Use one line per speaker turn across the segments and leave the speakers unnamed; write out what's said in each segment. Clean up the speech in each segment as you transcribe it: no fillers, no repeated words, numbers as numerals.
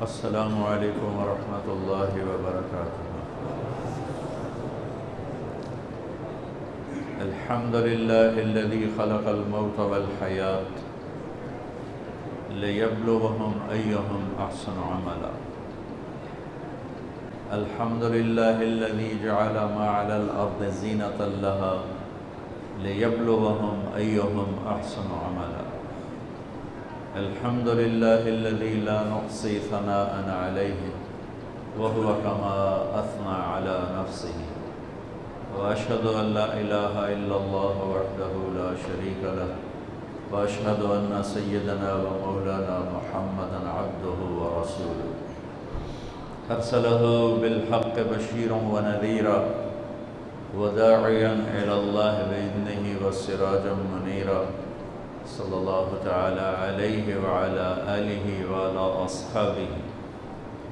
السلام علیکم ورحمۃ اللہ وبرکاتہ۔ الحمد للہ الذی خلق الموت والحیاة لیبلوہم ایہم احسن عملا۔ الحمد للہ الذی جعل ما علی الارض زینۃ لہا لیبلوہم ایہم احسن عملا۔ الحمد للہ الذی لا نحصی ثناء علیہ وهو کما اثنى علی نفسہ، واشہد ان لا الہ الا اللہ وحدہ لا شریک لہ، واشہد ان سیدنا و مولانا محمدا عبدہ ورسولہ، ارسلہ بالحق بشیرا ونذیرا وداعیا الی اللہ بإذنہ وسراجا منیرا، صلی اللہ تعالی علیہ وعلی آلہ وعلی اصحابہ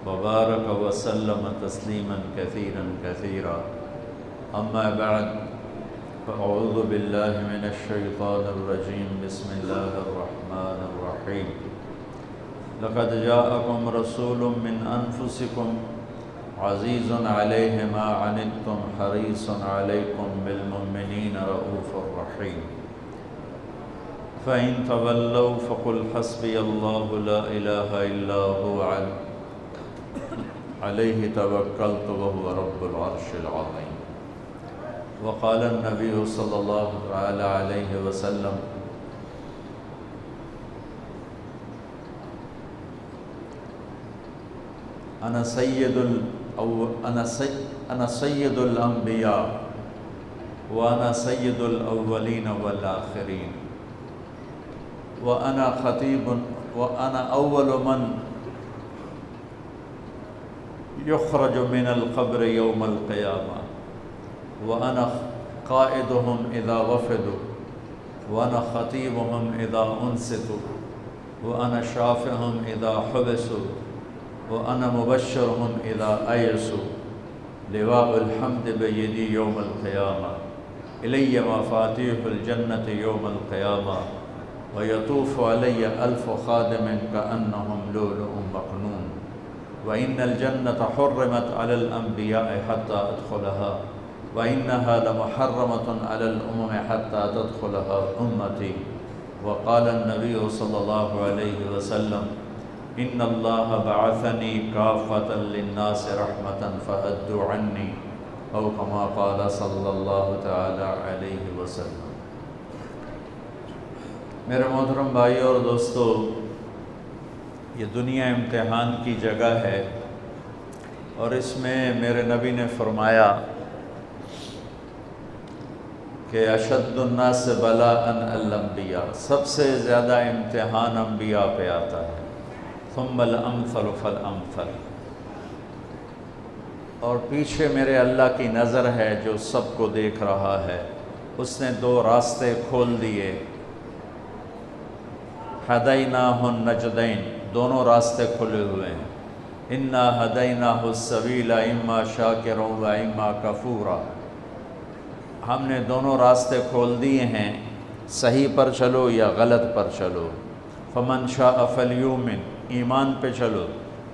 وبارک وسلم تسلیما کثیرا کثیرا۔ اما بعد فاعوذ باللہ من الشیطان الرجیم، بسم اللہ الرحمن الرحیم۔ لقد جاءکم رسول من انفسکم عزیز علیہ ما عنتم حریص علیکم بالمؤمنین رؤوف رحیم۔ فَإِن تَوَلَّوْا فَقُلْ حَسْبِيَ اللَّهُ لَا إِلَهَ إِلَّا هُوَ عَلَيْهِ تَوَكَّلْتُ وَهُوَ رَبُّ الْعَرْشِ الْعَظِيمِ۔ وقال النبي صلی اللہ تعالی علیہ وسلم: أنا سيد الأنبياء وأنا سيد الأولين والآخرين وأنا خطيب وأنا أول من يخرج من القبر يوم القيامة وأنا قائدهم إذا وفدوا وأنا خطيبهم إذا أنصتوا وأنا شافعهم إذا حبسوا وأنا مبشرهم إذا أيسوا، لواء الحمد بيدي يوم القيامة، إلي مفاتيح الجنة يوم القيامة، ويطوف علي 1000 خادم كأنهم لؤلؤ مكنون، وإن الجنة حرمت على الأنبياء حتى أدخلها، وإنها لمحرمة على الأمم حتى تدخلها أمتي، وقال النبي صلى الله عليه وسلم: إن الله بعثني كافة للناس رحمة فأدوا عني، أو كما قال صلى الله تعالى عليه وسلم۔ میرے محترم بھائیو اور دوستو، یہ دنیا امتحان کی جگہ ہے، اور اس میں میرے نبی نے فرمایا کہ اشد الناس بلاء الانبیاء، سب سے زیادہ امتحان انبیاء پہ آتا ہے، ثم الامثل فالامثل، اور پیچھے میرے اللہ کی نظر ہے جو سب کو دیکھ رہا ہے۔ اس نے 2 راستے کھول دیے، ہدیناہ النجدین، دونوں راستے کھلے ہوئے ہیں، انا ہدیناہ السبیل اما شاکرا و اما کفورا، ہم نے دونوں راستے کھول دیے ہیں، صحیح پر چلو یا غلط پر چلو، فمن شاء فلیؤمن، ایمان پہ چلو،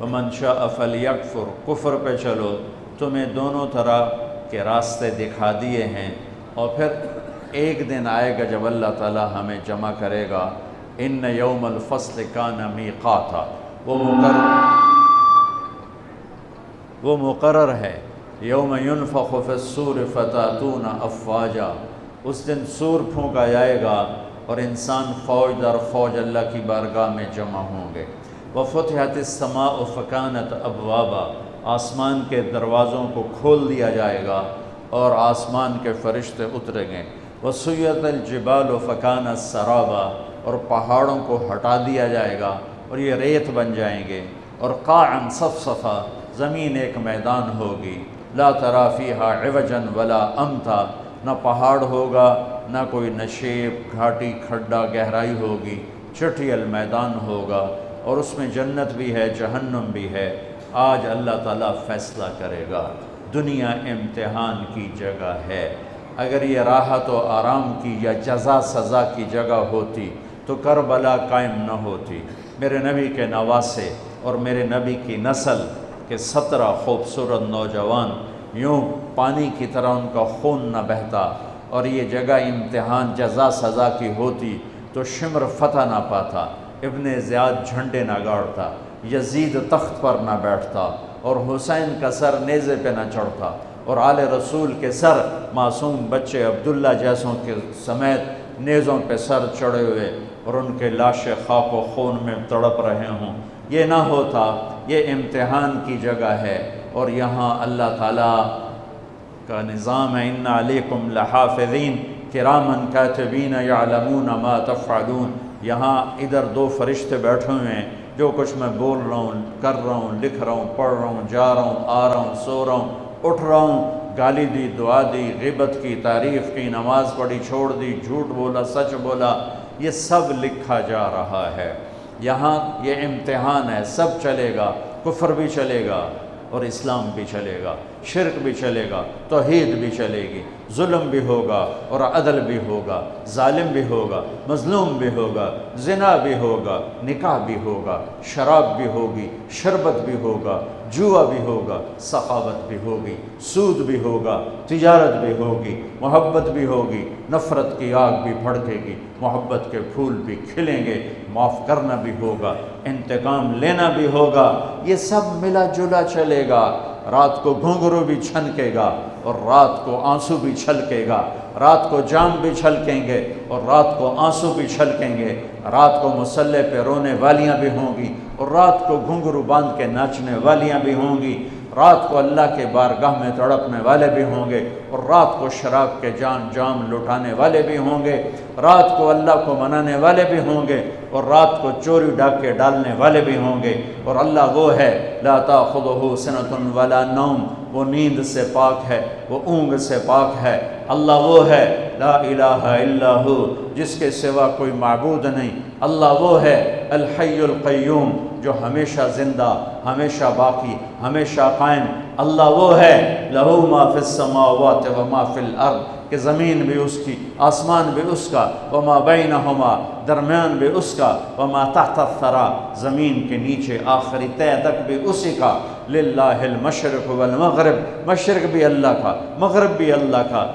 ومن شاء فلیکفر، کفر پہ چلو، تمہیں دونوں طرح کے راستے دکھا دیے ہیں، اور پھر ایک دن آئے گا جب اللہ تعالی ہمیں جمع کرے گا۔ ان یوم الفصل کان میقاتا، وہ مقرر ہے، یوم ینفخ فی الصور فتاتون افواجا، اس دن سور پھونکا جائے گا اور انسان فوج در فوج اللہ کی بارگاہ میں جمع ہوں گے۔ وفتحت السماء فکانت ابوابا، آسمان کے دروازوں کو کھول دیا جائے گا اور آسمان کے فرشتے اتریں گے۔ وسیرت الجبال فکانت سرابا، اور پہاڑوں کو ہٹا دیا جائے گا اور یہ ریت بن جائیں گے۔ اور قاعا صفصفا، زمین ایک میدان ہوگی، لا تری فیہا عوجا ولا امتا، نہ پہاڑ ہوگا نہ کوئی نشیب، گھاٹی، کھڈا، گہرائی ہوگی، چٹھیل میدان ہوگا، اور اس میں جنت بھی ہے، جہنم بھی ہے۔ آج اللہ تعالیٰ فیصلہ کرے گا۔ دنیا امتحان کی جگہ ہے، اگر یہ راحت و آرام کی یا جزا سزا کی جگہ ہوتی تو کربلا قائم نہ ہوتی۔ میرے نبی کے نواسے اور میرے نبی کی نسل کے 17 خوبصورت نوجوان، یوں پانی کی طرح ان کا خون نہ بہتا، اور یہ جگہ امتحان جزا سزا کی ہوتی تو شمر فتح نہ پاتا، ابن زیاد جھنڈے نہ گاڑتا، یزید تخت پر نہ بیٹھتا، اور حسین کا سر نیزے پہ نہ چڑھتا، اور آل رسول کے سر معصوم بچے عبداللہ جیسوں کے سمیت نیزوں پہ سر چڑھے ہوئے اور ان کے لاشیں خاک و خون میں تڑپ رہے ہوں۔ یہ نہ ہوتا، یہ امتحان کی جگہ ہے، اور یہاں اللہ تعالیٰ کا نظام ہے، ان علیکم لحافظین کرامن کاتبین یعلمون ما تفعلون۔ یہاں ادھر 2 فرشتے بیٹھے ہوئے ہیں، جو کچھ میں بول رہا ہوں، کر رہا ہوں، لکھ رہا ہوں، پڑھ رہا ہوں، جا رہا ہوں، آ رہا ہوں، سو رہا ہوں، اٹھ رہا ہوں، گالی دی، دعا دی، غیبت کی، تعریف کی، نماز پڑھی، چھوڑ دی، جھوٹ بولا، سچ بولا، یہ سب لکھا جا رہا ہے۔ یہاں یہ امتحان ہے، سب چلے گا، کفر بھی چلے گا اور اسلام بھی چلے گا، شرک بھی چلے گا، توحید بھی چلے گی، ظلم بھی ہوگا اور عدل بھی ہوگا، ظالم بھی ہوگا، مظلوم بھی ہوگا، زنا بھی ہوگا، نکاح بھی ہوگا، شراب بھی ہوگی، شربت بھی ہوگا، جوا بھی ہوگا، سخاوت بھی ہوگی، سود بھی ہوگا، تجارت بھی ہوگی، محبت بھی ہوگی، نفرت کی آگ بھی بھڑکے گی، محبت کے پھول بھی کھلیں گے، معاف کرنا بھی ہوگا، انتقام لینا بھی ہوگا، یہ سب ملا جلا چلے گا۔ رات کو گھنگرو بھی چھنکے گا اور رات کو آنسو بھی چھلکے گا، رات کو جام بھی چھلکیں گے اور رات کو آنسو بھی چھلکیں گے، رات کو مصلے پہ رونے والیاں بھی ہوں گی اور رات کو گھنگرو باندھ کے ناچنے والیاں بھی ہوں گی، رات کو اللہ کے بارگاہ میں تڑپنے والے بھی ہوں گے اور رات کو شراب کے جام لٹانے والے بھی ہوں گے، رات کو اللہ کو منانے والے بھی ہوں گے اور رات کو چوری ڈاکے ڈالنے والے بھی ہوں گے۔ اور اللہ وہ ہے لا تاخذہ سنۃ ولا نوم، وہ نیند سے پاک ہے، وہ اونگ سے پاک ہے۔ اللہ وہ ہے لا الہ الا ہو، جس کے سوا کوئی معبود نہیں۔ اللہ وہ ہے الحی القیوم، جو ہمیشہ زندہ، ہمیشہ باقی، ہمیشہ قائم۔ اللہ وہ ہے لہ ما فی السماوات و ما فی الارض، کہ زمین بھی اس کی، آسمان بھی اس کا، وما بینہما، درمیان بھی اس کا، وما تحت الثری، زمین کے نیچے آخری تہ تک بھی اسی کا۔ للہ المشرق والمغرب، مشرق بھی اللہ کا، مغرب بھی اللہ کا۔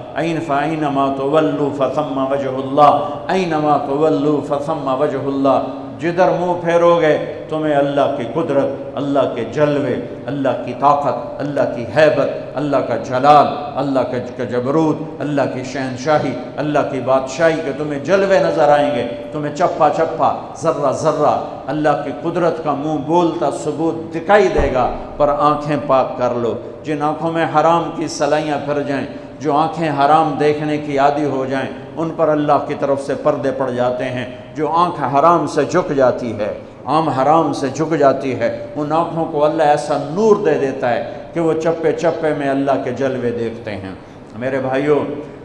فأینما تولوا فثم وجہ اللہ، اینما تولوا فثم وجہ اللہ، جدھر منہ پھیرو گے تمہیں اللہ کی قدرت، اللہ کے جلوے، اللہ کی طاقت، اللہ کی ہیبت، اللہ کا جلال، اللہ کا جبروت، اللہ کی شہنشاہی، اللہ کی بادشاہی کے تمہیں جلوے نظر آئیں گے، تمہیں چپا چپا، ذرہ ذرہ اللہ کی قدرت کا منہ بولتا ثبوت دکھائی دے گا۔ پر آنکھیں پاک کر لو، جن آنکھوں میں حرام کی سلائیاں پھر جائیں، جو آنکھیں حرام دیکھنے کی عادی ہو جائیں، ان پر اللہ کی طرف سے پردے پڑ جاتے ہیں۔ جو آنکھ حرام سے جھک جاتی ہے، عام حرام سے جھک جاتی ہے، ان آنکھوں کو اللہ ایسا نور دے دیتا ہے کہ وہ چپے چپے میں اللہ کے جلوے دیکھتے ہیں۔ میرے بھائیوں،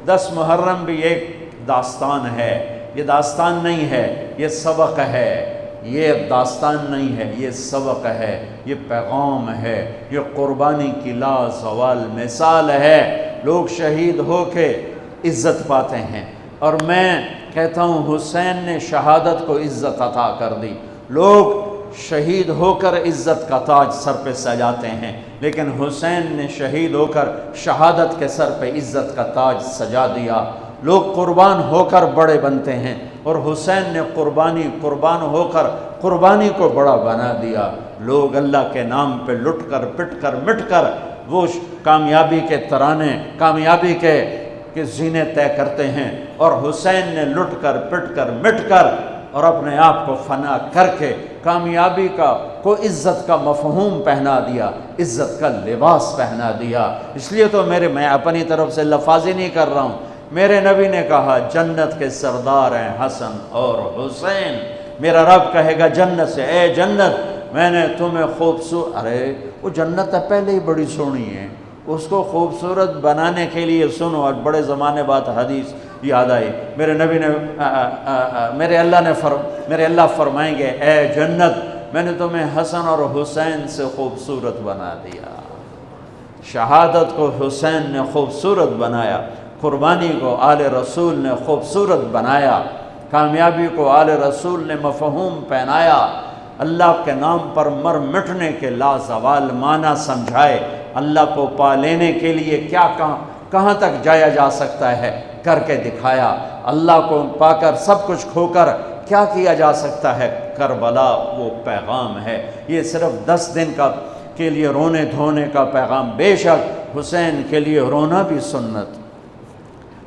10 محرم بھی ایک داستان ہے، یہ داستان نہیں ہے، یہ سبق ہے، یہ داستان نہیں ہے، یہ سبق ہے، یہ پیغام ہے، یہ قربانی کی لا زوال مثال ہے۔ لوگ شہید ہو کے عزت پاتے ہیں، اور میں کہتا ہوں حسین نے شہادت کو عزت عطا کر دی۔ لوگ شہید ہو کر عزت کا تاج سر پہ سجاتے ہیں، لیکن حسین نے شہید ہو کر شہادت کے سر پہ عزت کا تاج سجا دیا۔ لوگ قربان ہو کر بڑے بنتے ہیں، اور حسین نے قربان ہو کر قربانی کو بڑا بنا دیا۔ لوگ اللہ کے نام پہ لٹ کر پٹ کر مٹ کر وہ کامیابی کے ترانے، کامیابی کے زینے طے کرتے ہیں، اور حسین نے لٹ کر پٹ کر مٹ کر اور اپنے آپ کو فنا کر کے کامیابی کو عزت کا مفہوم پہنا دیا، عزت کا لباس پہنا دیا۔ اس لیے تو میں اپنی طرف سے لفاظی نہیں کر رہا ہوں، میرے نبی نے کہا جنت کے سردار ہیں حسن اور حسین۔ میرا رب کہے گا جنت سے، اے جنت میں نے تمہیں خوبصورت، ارے وہ جنت پہلے ہی بڑی سونی ہے، اس کو خوبصورت بنانے کے لیے سنو۔ اور بڑے زمانے بعد حدیث یاد آئی، میرے نبی نے میرے اللہ فرمائیں گے اے جنت میں نے تمہیں حسن اور حسین سے خوبصورت بنا دیا۔ شہادت کو حسین نے خوبصورت بنایا، قربانی کو آل رسول نے خوبصورت بنایا، کامیابی کو آل رسول نے مفہوم پہنایا۔ اللہ کے نام پر مر مٹنے کے لازوال معنی سمجھائے، اللہ کو پا لینے کے لیے کیا کہاں تک جایا جا سکتا ہے کر کے دکھایا، اللہ کو پا کر سب کچھ کھو کر کیا کیا جا سکتا ہے، کربلا وہ پیغام ہے۔ یہ صرف 10 دن کے لیے رونے دھونے کا پیغام، بے شک حسین کے لیے رونا بھی سنت۔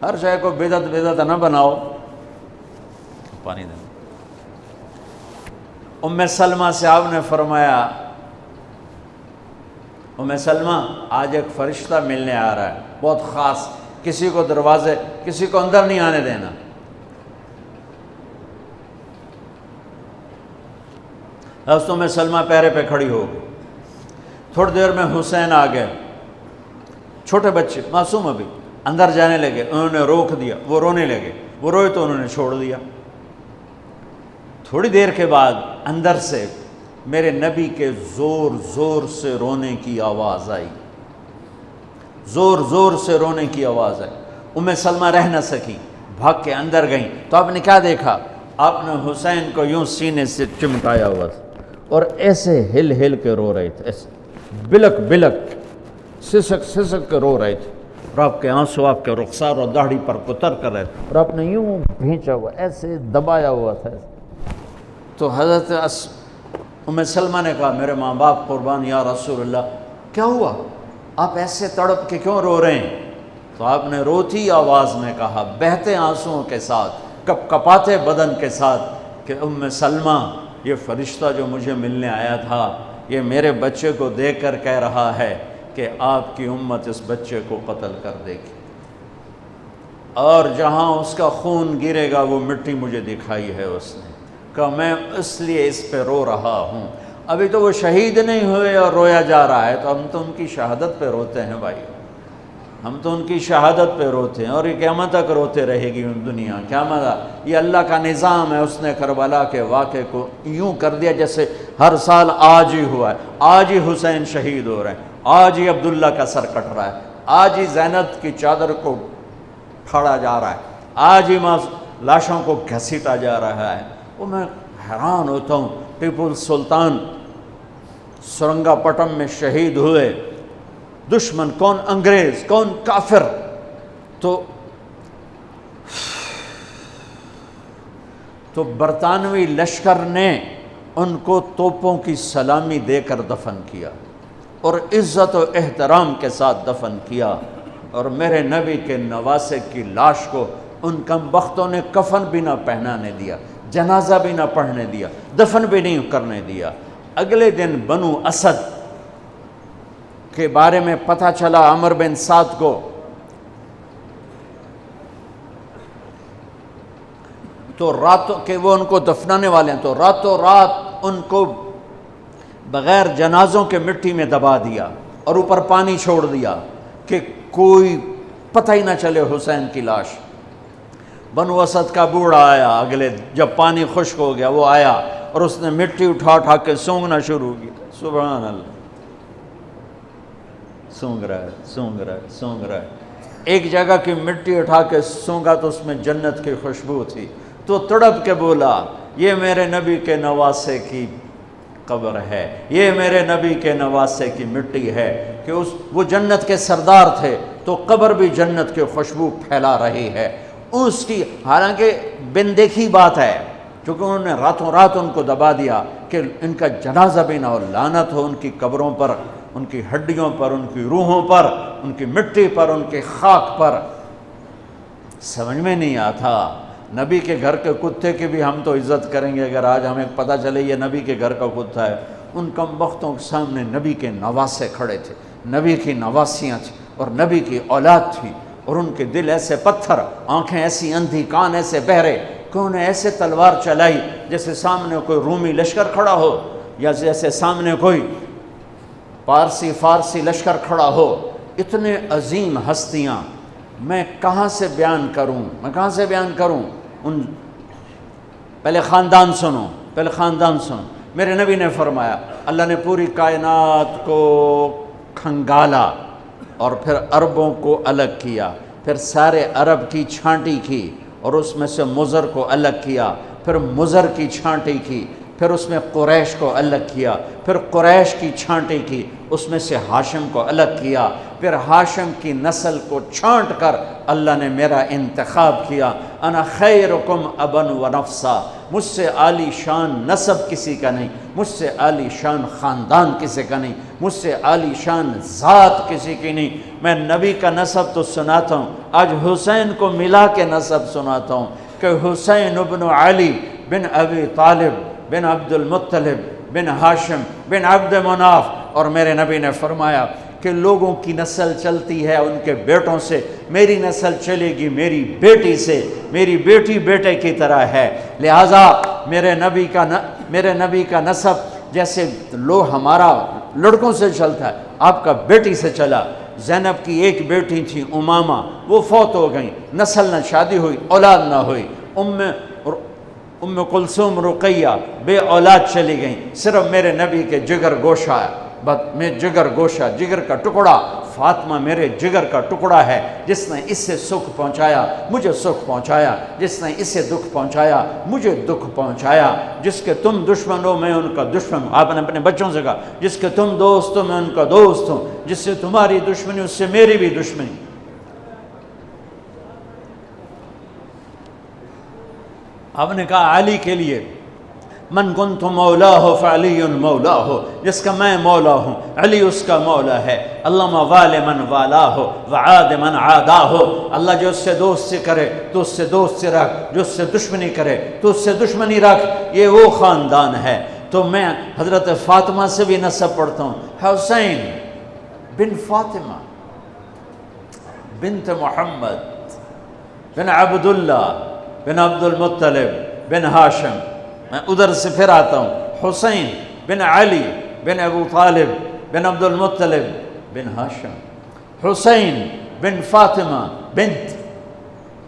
ہر شے کو بدعت نہ بناؤ۔ پانی دیں۔ ام سلمہ سے آپ نے فرمایا، ام سلمہ آج ایک فرشتہ ملنے آ رہا ہے، بہت خاص، کسی کو اندر نہیں آنے دینا۔ حضرت ام سلمہ پیرے پہ کھڑی ہو گئی، تھوڑی دیر میں حسین آ گئے، چھوٹے بچے معصوم ابھی، اندر جانے لگے، انہوں نے روک دیا، وہ رونے لگے، وہ روئے تو انہوں نے چھوڑ دیا۔ تھوڑی دیر کے بعد اندر سے میرے نبی کے زور زور سے رونے کی آواز آئی، زور زور سے رونے کی آواز آئی۔ ام سلمہ رہ نہ سکی، بھاگ کے اندر گئیں تو آپ نے کیا دیکھا؟ آپ نے حسین کو یوں سینے سے چمٹایا ہوا تھا اور ایسے ہل ہل کے رو رہے تھے، ایسے بلک بلک سسک سسک کے رو رہے تھے، اور آپ کے آنسو آپ کے رخسار اور داڑھی پر اتر کر رہے تھے، اور آپ نے یوں بھینچا ہوا، ایسے دبایا ہوا تھا۔ تو حضرت ام سلمہ نے کہا، میرے ماں باپ قربان یا رسول اللہ، کیا ہوا؟ آپ ایسے تڑپ کے کیوں رو رہے ہیں؟ تو آپ نے روتی آواز میں کہا، بہتے آنسوؤں کے ساتھ، کپ کپاتے بدن کے ساتھ، کہ ام سلمہ، یہ فرشتہ جو مجھے ملنے آیا تھا، یہ میرے بچے کو دیکھ کر کہہ رہا ہے کہ آپ کی امت اس بچے کو قتل کر دے گی، اور جہاں اس کا خون گرے گا وہ مٹی مجھے دکھائی ہے اس نے، کہ میں اس لیے اس پہ رو رہا ہوں۔ ابھی تو وہ شہید نہیں ہوئے اور رویا جا رہا ہے، تو ہم تو ان کی شہادت پہ روتے ہیں بھائی، ہم تو ان کی شہادت پہ روتے ہیں، اور یہ قیامت تک روتے رہے گی دنیا، قیامت۔ یہ اللہ کا نظام ہے، اس نے کربلا کے واقعے کو یوں کر دیا جیسے ہر سال آج ہی ہوا ہے، آج ہی حسین شہید ہو رہے ہیں، آج ہی عبداللہ کا سر کٹ رہا ہے، آج ہی زینب کی چادر کو پھاڑا جا رہا ہے، آج ہی لاشوں کو گھسیٹا جا رہا ہے۔ وہ میں حیران ہوتا ہوں، ٹیپو سلطان سرنگا پٹم میں شہید ہوئے، دشمن کون انگریز کون کافر، تو برطانوی لشکر نے ان کو توپوں کی سلامی دے کر دفن کیا، اور عزت و احترام کے ساتھ دفن کیا، اور میرے نبی کے نواسے کی لاش کو ان کم بختوں نے کفن بھی نہ پہنانے دیا، جنازہ بھی نہ پڑھنے دیا، دفن بھی نہیں کرنے دیا۔ اگلے دن بنو اسد کے بارے میں پتہ چلا عمر بن سعد کو، تو راتوں کہ وہ ان کو دفنانے والے ہیں، تو راتوں رات ان کو بغیر جنازوں کے مٹی میں دبا دیا اور اوپر پانی چھوڑ دیا کہ کوئی پتہ ہی نہ چلے حسین کی لاش۔ بنو اسد کا بوڑھا آیا، اگلے جب پانی خشک ہو گیا وہ آیا اور اس نے مٹی اٹھا اٹھا کے سونگنا شروع کی، سبحان اللہ، سونگ رہا ہے سونگ رہا ہے سونگ رہا ہے، ایک جگہ کی مٹی اٹھا کے سونگا تو اس میں جنت کی خوشبو تھی، تو تڑپ کے بولا، یہ میرے نبی کے نواسے کی قبر ہے، یہ میرے نبی کے نواسے کی مٹی ہے، کہ وہ جنت کے سردار تھے تو قبر بھی جنت کی خوشبو پھیلا رہی ہے اس کی، حالانکہ بن دیکھی بات ہے، کیونکہ انہوں نے راتوں رات ان کو دبا دیا کہ ان کا جنازہ بھی نہ ہو، لعنت ہو ان کی قبروں پر، ان کی ہڈیوں پر، ان کی روحوں پر، ان کی مٹی پر، ان کی خاک پر۔ سمجھ میں نہیں آتا، نبی کے گھر کے کتے کی بھی ہم تو عزت کریں گے اگر آج ہمیں پتہ چلے یہ نبی کے گھر کا کتا ہے۔ ان کم بختوں کے سامنے نبی کے نواسے کھڑے تھے، نبی کی نواسیاں تھیں اور نبی کی اولاد تھی، اور ان کے دل ایسے پتھر، آنکھیں ایسی اندھی، کان ایسے بہرے کہ انہیں ایسے تلوار چلائی جیسے سامنے کوئی رومی لشکر کھڑا ہو، یا جیسے سامنے کوئی فارسی لشکر کھڑا ہو۔ اتنے عظیم ہستیاں، میں کہاں سے بیان کروں؟ پہلے خاندان سنو، میرے نبی نے فرمایا، اللہ نے پوری کائنات کو کھنگالا اور پھر عربوں کو الگ کیا، پھر سارے عرب کی چھانٹی کی اور اس میں سے مضر کو الگ کیا، پھر مضر کی چھانٹی کی، پھر اس میں قریش کو الگ کیا، پھر قریش کی چھانٹی کی، اس میں سے ہاشم کو الگ کیا، پھر ہاشم کی نسل کو چھانٹ کر اللہ نے میرا انتخاب کیا۔ انا خیرکم ابا و نفسا، مجھ سے عالی شان نسب کسی کا نہیں، مجھ سے عالی شان خاندان کسی کا نہیں، مجھ سے عالی شان ذات کسی کی نہیں۔ میں نبی کا نسب تو سناتا ہوں، آج حسین کو ملا کے نسب سناتا ہوں کہ حسین ابن علی بن ابی طالب بن عبد المطلب بن ہاشم بن عبد مناف، اور میرے نبی نے فرمایا کہ لوگوں کی نسل چلتی ہے ان کے بیٹوں سے، میری نسل چلے گی میری بیٹی سے، میری بیٹی بیٹے کی طرح ہے۔ لہٰذا میرے نبی کا نسب جیسے ہمارا لڑکوں سے چلتا ہے، آپ کا بیٹی سے چلا۔ زینب کی ایک بیٹی تھی امامہ، وہ فوت ہو گئیں، نسل نہ شادی ہوئی، اولاد نہ ہوئی۔ ام کلثوم رقیہ بے اولاد چلی گئیں، صرف میرے نبی کے جگر گوشہ ہے، میں جگر گوشہ، جگر کا ٹکڑا، فاطمہ میرے جگر کا ٹکڑا ہے، جس نے اس سے سکھ پہنچایا مجھے سکھ پہنچایا، جس نے اس سے دکھ پہنچایا مجھے دکھ پہنچایا۔ جس کے تم دشمن ہو میں ان کا دشمن ہوں، آپ نے اپنے بچوں سے کہا جس کے تم دوست ہو میں ان کا دوست ہوں، جس سے تمہاری دشمنی اس سے میری بھی دشمنی۔ آپ نے کہا علی کے لیے من کنت مولا ہو فعلی مولا ہو، جس کا میں مولا ہوں علی اس کا مولا ہے۔ اللہم وال من والا ہو وعاد من عادا ہو، اللہ جو اس سے دوستی کرے تو اس سے دوستی رکھ، جو اس سے دشمنی کرے تو اس سے دشمنی رکھ، یہ وہ خاندان ہے۔ تو میں حضرت فاطمہ سے بھی نسب پڑھتا ہوں، حسین بن فاطمہ بنت محمد بن عبداللہ بن عبد المطلب بن ہاشم، میں ادھر سے پھر آتا ہوں، حسین بن علی بن ابو طالب بن عبد المطلب بن ہاشم، حسین بن فاطمہ بنت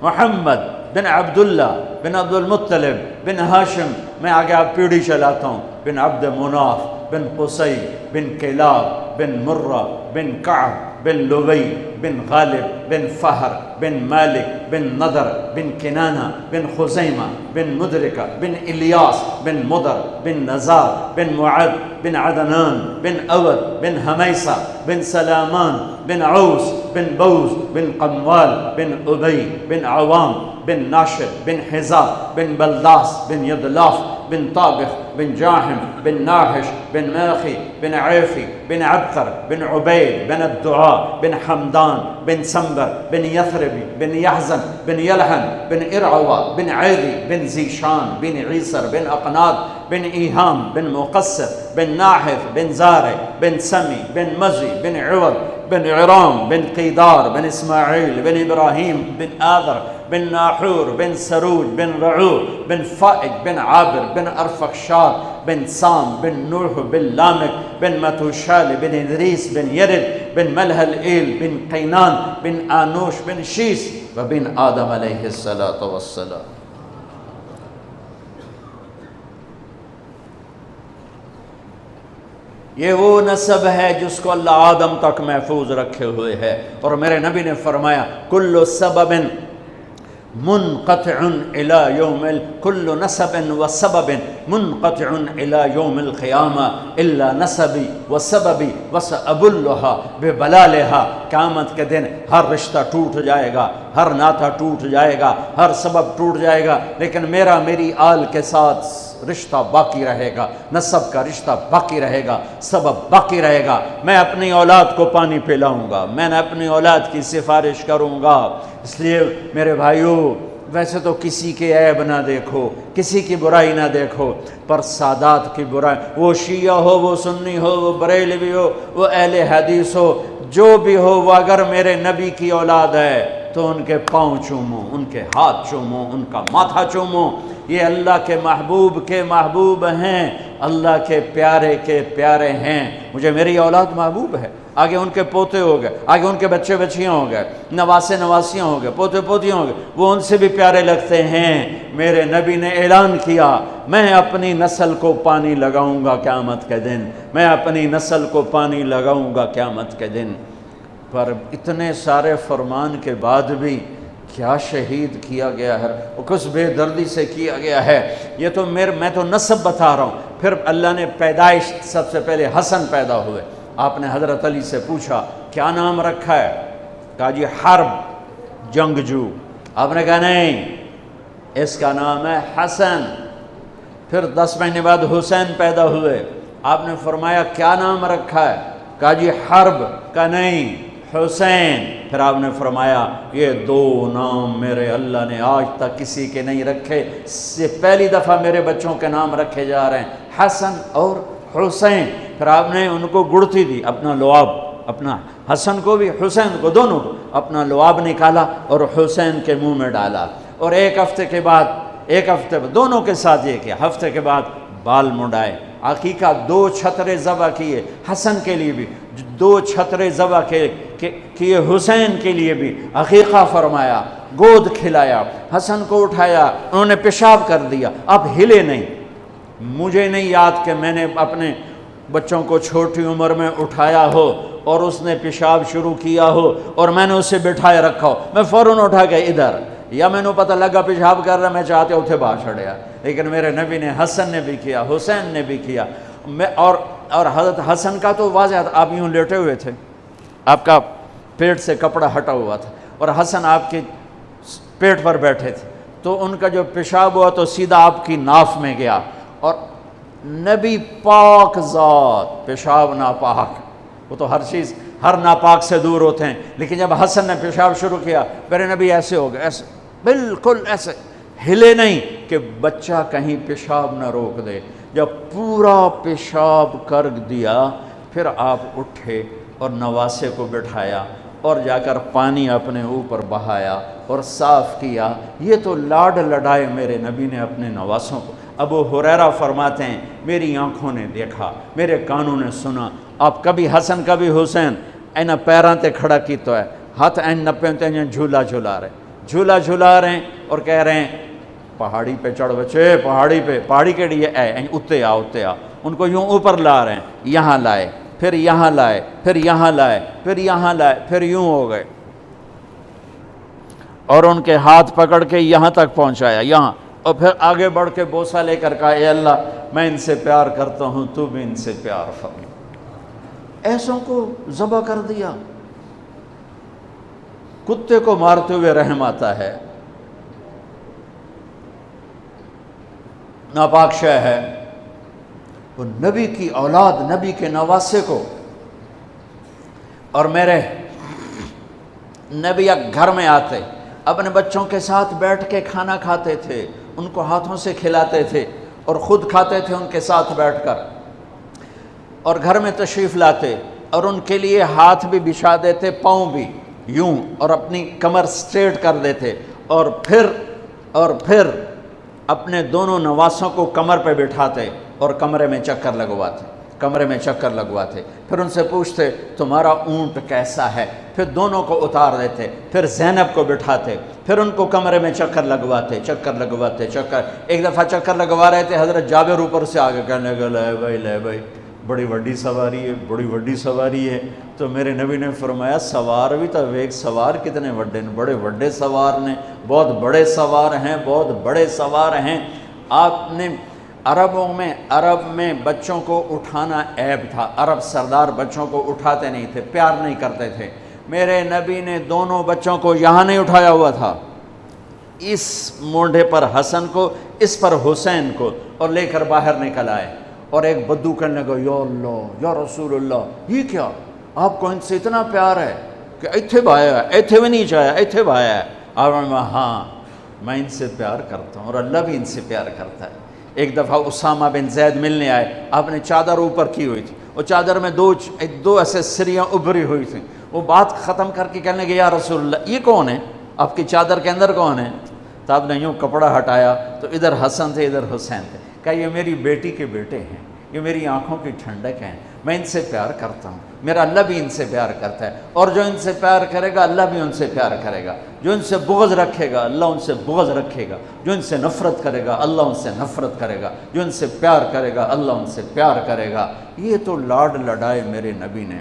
محمد بن عبداللہ بن عبد المطلب بن ہاشم، میں آگے آپ پیڑھی چلاتا ہوں، بن عبد مناف بن قصی بن کلاب بن مرہ بن کعب بن لبی بن غالب بن فہر بن مالک بن نضر بن کنانہ بن خزیمہ بن مدرکہ بن الیاس بن مدر بن نزار بن معد بن عدنان بن اود بن حمیسہ بن سلامان بن عوس بن بوز بن قموال بن ابی بن عوام بن ناشد بن حزاب بن بلداس بن یدلاف بن طابخ بن جاحم بن ناحش بن ماخي بن عيفي بن عبقر بن عبيد بن الدعاء بن حمدان بن سنبر بن يثربي بن يحزن بن يلحن بن إرعوى بن عيدي بن زيشان بن عيسر بن أقناط بن إيهام بن مقصر بن ناحث بن زارع بن سمي بن مزي بن عوض بن عرام بن قيدار بن إسماعيل بن إبراهيم بن آذر بن ناحور بن سروج بن رعوع بن فائج بن عابر بن أرفخشاد بن سام بن نوح بن لامك بن متوشال بن إدريس بن يرد بن ملهل إيل بن قينان بن آنوش بن شيس وبن آدم عليه الصلاة والسلام۔ یہ وہ نسب ہے جس کو اللہ آدم تک محفوظ رکھے ہوئے ہے، اور میرے نبی نے فرمایا کل سبب منقطع الى يوم كل نسب وسبب منقطع الى يوم القيامة الا نسبي وسببي وسأبلها ببلالها۔ قیامت کے دن ہر رشتہ ٹوٹ جائے گا، ہر ناطہ ٹوٹ جائے گا، ہر سبب ٹوٹ جائے گا، لیکن میری آل کے ساتھ رشتہ باقی رہے گا، نسب کا رشتہ باقی رہے گا، سبب باقی رہے گا۔ میں اپنی اولاد کو پانی پلاؤں گا، میں نے اپنی اولاد کی سفارش کروں گا۔ اس لیے میرے بھائیوں، ویسے تو کسی کے عیب نہ دیکھو، کسی کی برائی نہ دیکھو، پر سادات کی برائی، وہ شیعہ ہو، وہ سنی ہو، وہ بریلوی ہو، وہ اہل حدیث ہو، جو بھی ہو، وہ اگر میرے نبی کی اولاد ہے تو ان کے پاؤں چومو، ان کے ہاتھ چومو، ان کا ماتھا چومو۔ یہ اللہ کے محبوب ہیں، اللہ کے پیارے ہیں۔ مجھے میری اولاد محبوب ہے، آگے ان کے پوتے ہو گئے، آگے ان کے بچے بچیاں ہو گئے، نواسیاں ہو گئے، پوتے پوتیاں ہو گئے، وہ ان سے بھی پیارے لگتے ہیں۔ میرے نبی نے اعلان کیا میں اپنی نسل کو پانی لگاؤں گا قیامت کے دن، میں اپنی نسل کو پانی لگاؤں گا قیامت کے دن۔ پر اتنے سارے فرمان کے بعد بھی کیا شہید کیا گیا ہے، وہ کس بے دردی سے کیا گیا ہے۔ یہ تو میں تو نسب بتا رہا ہوں، پھر اللہ نے پیدائش سب سے پہلے حسن پیدا ہوئے. آپ نے حضرت علی سے پوچھا کیا نام رکھا ہے؟ کہا جی حرب، جنگجو. آپ نے کہا نہیں، اس کا نام ہے حسن. پھر 10 مہینے بعد حسین پیدا ہوئے. آپ نے فرمایا کیا نام رکھا ہے؟ کہا جی حرب. کہا نہیں، حسین. پھر آپ نے فرمایا یہ 2 نام میرے اللہ نے آج تک کسی کے نہیں رکھے، سے پہلی دفعہ میرے بچوں کے نام رکھے جا رہے ہیں، حسن اور حسین. پھر آپ نے ان کو گڑتی دی، اپنا لعاب، اپنا حسن کو بھی حسین کو دونوں کو اپنا لعاب نکالا اور حسین کے منہ میں ڈالا. اور ایک ہفتے دونوں کے ساتھ یہ کیا، ہفتے کے بعد بال منڈائے. عقیقہ 2 چھترے ذبح کیے حسن کے لیے بھی، 2 چھترے ذبح کیے حسین کے لیے بھی. عقیقہ فرمایا، گود کھلایا، حسن کو اٹھایا، انہوں نے پیشاب کر دیا. آپ ہلے نہیں. مجھے نہیں یاد کہ میں نے اپنے بچوں کو چھوٹی عمر میں اٹھایا ہو اور اس نے پیشاب شروع کیا ہو اور میں نے اسے بٹھائے رکھا ہو، میں فوراً اٹھا کے ادھر، یا میں نے پتہ لگا پیشاب کر رہا، میں چاہتے اتھے باہر چھڑیا. لیکن میرے نبی نے حسن نے بھی کیا، حسین نے بھی کیا. اور حضرت حسن کا تو واضح تھا، آپ یوں لیٹے ہوئے تھے، آپ کا پیٹ سے کپڑا ہٹا ہوا تھا اور حسن آپ کے پیٹ پر بیٹھے تھے، تو ان کا جو پیشاب ہوا تو سیدھا آپ کی ناف میں گیا. اور نبی پاک ذات، پیشاب ناپاک، وہ تو ہر چیز ہر ناپاک سے دور ہوتے ہیں، لیکن جب حسن نے پیشاب شروع کیا میرے نبی ایسے ہو گئے، ایسے بالکل ایسے ہلے نہیں کہ بچہ کہیں پیشاب نہ روک دے. جب پورا پیشاب کر دیا پھر آپ اٹھے اور نواسے کو بٹھایا اور جا کر پانی اپنے اوپر بہایا اور صاف کیا. یہ تو لاڈ لڈائے میرے نبی نے اپنے نواسوں کو. ابو ہریرہ فرماتے ہیں میری آنکھوں نے دیکھا، میرے کانوں نے سنا. آپ کبھی حسن کبھی حسین اینا پیراں تے کھڑا کی تو ہے، ہاتھ این نپے تے جھولا جھلا رہے ہیں اور کہہ رہے ہیں پہاڑی پہ چڑھ بچے، پہاڑی کے لیے اتے آ. ان کو یوں اوپر لا رہے ہیں، یہاں لائے، پھر یہاں لائے، پھر یہاں لائے، پھر یہاں لائے، پھر یوں ہو گئے اور ان کے ہاتھ پکڑ کے یہاں تک پہنچایا، یہاں. اور پھر آگے بڑھ کے بوسہ لے کر کہا اے اللہ میں ان سے پیار کرتا ہوں، تو بھی ان سے پیار فرما. ایسوں کو ذبح کر دیا. کتے کو مارتے ہوئے رحم آتا ہے، ناپاک شے ہے. وہ نبی کی اولاد، نبی کے نواسے کو. اور میرے نبی گھر میں آتے اپنے بچوں کے ساتھ بیٹھ کے کھانا کھاتے تھے، ان کو ہاتھوں سے کھلاتے تھے اور خود کھاتے تھے ان کے ساتھ بیٹھ کر. اور گھر میں تشریف لاتے اور ان کے لیے ہاتھ بھی بچھا دیتے، پاؤں بھی یوں، اور اپنی کمر سٹریٹ کر دیتے. اور پھر اپنے دونوں نواسوں کو کمر پہ بٹھاتے اور کمرے میں چکر لگواتے. پھر ان سے پوچھتے تمہارا اونٹ کیسا ہے، پھر دونوں کو اتار دیتے. پھر زینب کو بٹھاتے، پھر ان کو کمرے میں چکر لگواتے. ایک دفعہ چکر لگوا رہے تھے، حضرت جابر اوپر سے آگے کہنے لگے لے بھائی بڑی وڈی سواری ہے. تو میرے نبی نے فرمایا سوار بھی تو ایک سوار کتنے وڈے ہیں، بڑے وڈے سوار نے، بہت بڑے سوار ہیں. آپ نے عرب میں بچوں کو اٹھانا عیب تھا. عرب سردار بچوں کو اٹھاتے نہیں تھے، پیار نہیں کرتے تھے. میرے نبی نے دونوں بچوں کو یہاں نہیں اٹھایا ہوا تھا، اس مونڈے پر حسن کو، اس پر حسین کو، اور لے کر باہر نکل آئے. اور ایک بدو کہنے لگا یا اللہ یا رسول اللہ، یہ کیا آپ کو ان سے اتنا پیار ہے کہ ایتھے بایا ہے، ایتھے بھی نہیں چاہیا، ایتھے بایا ہے. اور ہاں میں ان سے پیار کرتا ہوں اور اللہ بھی ان سے پیار کرتا ہے. ایک دفعہ اسامہ بن زید ملنے آئے، آپ نے چادر اوپر کی ہوئی تھی، وہ چادر میں دو ایسے سریاں ابھری ہوئی تھیں. وہ بات ختم کر کے کہنے لگے یا رسول اللہ یہ کون ہے، آپ کی چادر کے اندر کون ہے؟ تو آپ نے یوں کپڑا ہٹایا تو ادھر حسن تھے ادھر حسین تھے. کہا یہ میری بیٹی کے بیٹے ہیں، یہ میری آنکھوں کی ٹھنڈک ہیں، میں ان سے پیار کرتا ہوں، میرا اللہ بھی ان سے پیار کرتا ہے، اور جو ان سے پیار کرے گا اللہ بھی ان سے پیار کرے گا. جو ان سے بغض رکھے گا اللہ ان سے بغض رکھے گا، جو ان سے نفرت کرے گا اللہ ان سے نفرت کرے گا، جو ان سے پیار کرے گا اللہ ان سے پیار کرے گا. یہ تو لاڈ لڈائے میرے نبی نے.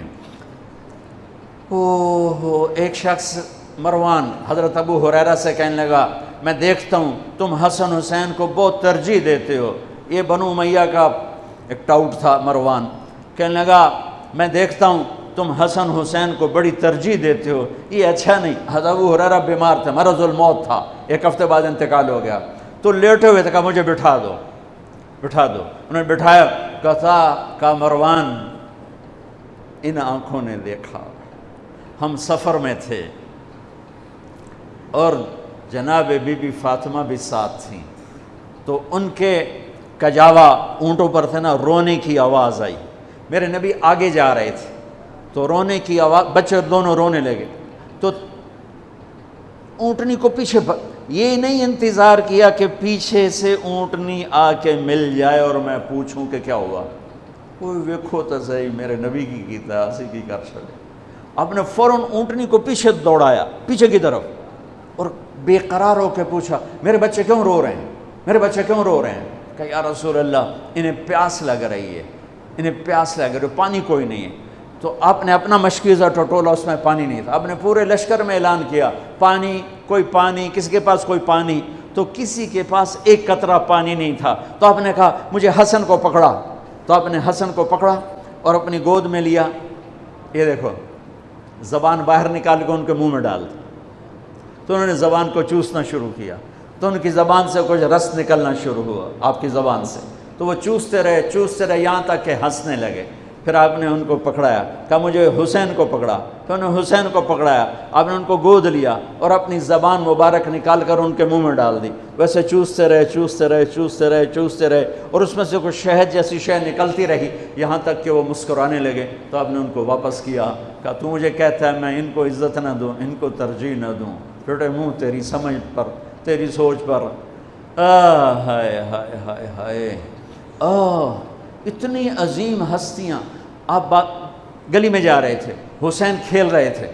ایک شخص مروان حضرت ابو ہریرہ سے کہنے لگا میں دیکھتا ہوں تم حسن حسین کو بہت ترجیح دیتے ہو، یہ بنو امیہ کا ایک ٹاؤٹ تھا مروان، کہنے لگا میں دیکھتا ہوں تم حسن حسین کو بڑی ترجیح دیتے ہو، یہ اچھا نہیں۔ حضرت ابو ہریرہ بیمار تھے، مرض الموت تھا، 1 ہفتے بعد انتقال ہو گیا، تو لیٹے ہوئے تھے، کہا مجھے بٹھا دو بٹھا دو، انہوں نے بٹھایا، کہا مروان ان آنکھوں نے دیکھا، ہم سفر میں تھے اور جناب بی بی فاطمہ بھی ساتھ تھیں، تو ان کے کجاوا اونٹوں پر تھے نا، رونے کی آواز آئی، میرے نبی آگے جا رہے تھے تو رونے کی آواز، بچے دونوں رونے لگے، تو اونٹنی کو پیچھے یہ نہیں انتظار کیا کہ پیچھے سے اونٹنی آ کے مل جائے اور میں پوچھوں کہ کیا ہوا، کوئی ویکھو تو صحیح میرے نبی کی کیتا اسی کی کر چلے، آپ نے فوراً اونٹنی کو پیچھے دوڑایا، پیچھے کی طرف، اور بے قرار ہو کے پوچھا میرے بچے کیوں رو رہے ہیں، میرے بچے کیوں رو رہے ہیں؟ کہ یا رسول اللہ انہیں پیاس لگ رہی ہے، انہیں پیاس لگ رہی ہے، پانی کوئی نہیں ہے۔ تو آپ نے اپنا مشکیزہ ٹٹولا، اس میں پانی نہیں تھا، آپ نے پورے لشکر میں اعلان کیا پانی، کوئی پانی، کسی کے پاس کوئی پانی، تو کسی کے پاس ایک قطرہ پانی نہیں تھا، تو آپ نے کہا مجھے حسن کو پکڑا، تو آپ نے حسن کو پکڑا اور اپنی گود میں لیا، یہ دیکھو زبان باہر نکال کے ان کے منہ میں ڈال دی، تو انہوں نے زبان کو چوسنا شروع کیا، تو ان کی زبان سے کچھ رس نکلنا شروع ہوا آپ کی زبان سے، تو وہ چوستے رہے یہاں تک کہ ہنسنے لگے۔ پھر آپ نے ان کو پکڑایا، کہا مجھے حسین کو پکڑا، تو انہوں نے حسین کو پکڑایا، آپ نے ان کو گود لیا اور اپنی زبان مبارک نکال کر ان کے منہ میں ڈال دی، ویسے چوستے رہے اور اس میں سے کچھ شہد جیسی شے نکلتی رہی، یہاں تک کہ وہ مسکرانے لگے، تو آپ نے ان کو واپس کیا، کہا تو مجھے کہتا ہے میں ان کو عزت نہ دوں، ان کو ترجیح نہ دوں، چھوٹے منہ تیری سمجھ پر، تیری سوچ پر، ہائے ہائے ہائے ہائے، اتنی عظیم ہستیاں۔ آپ گلی میں جا رہے تھے، حسین کھیل رہے تھے،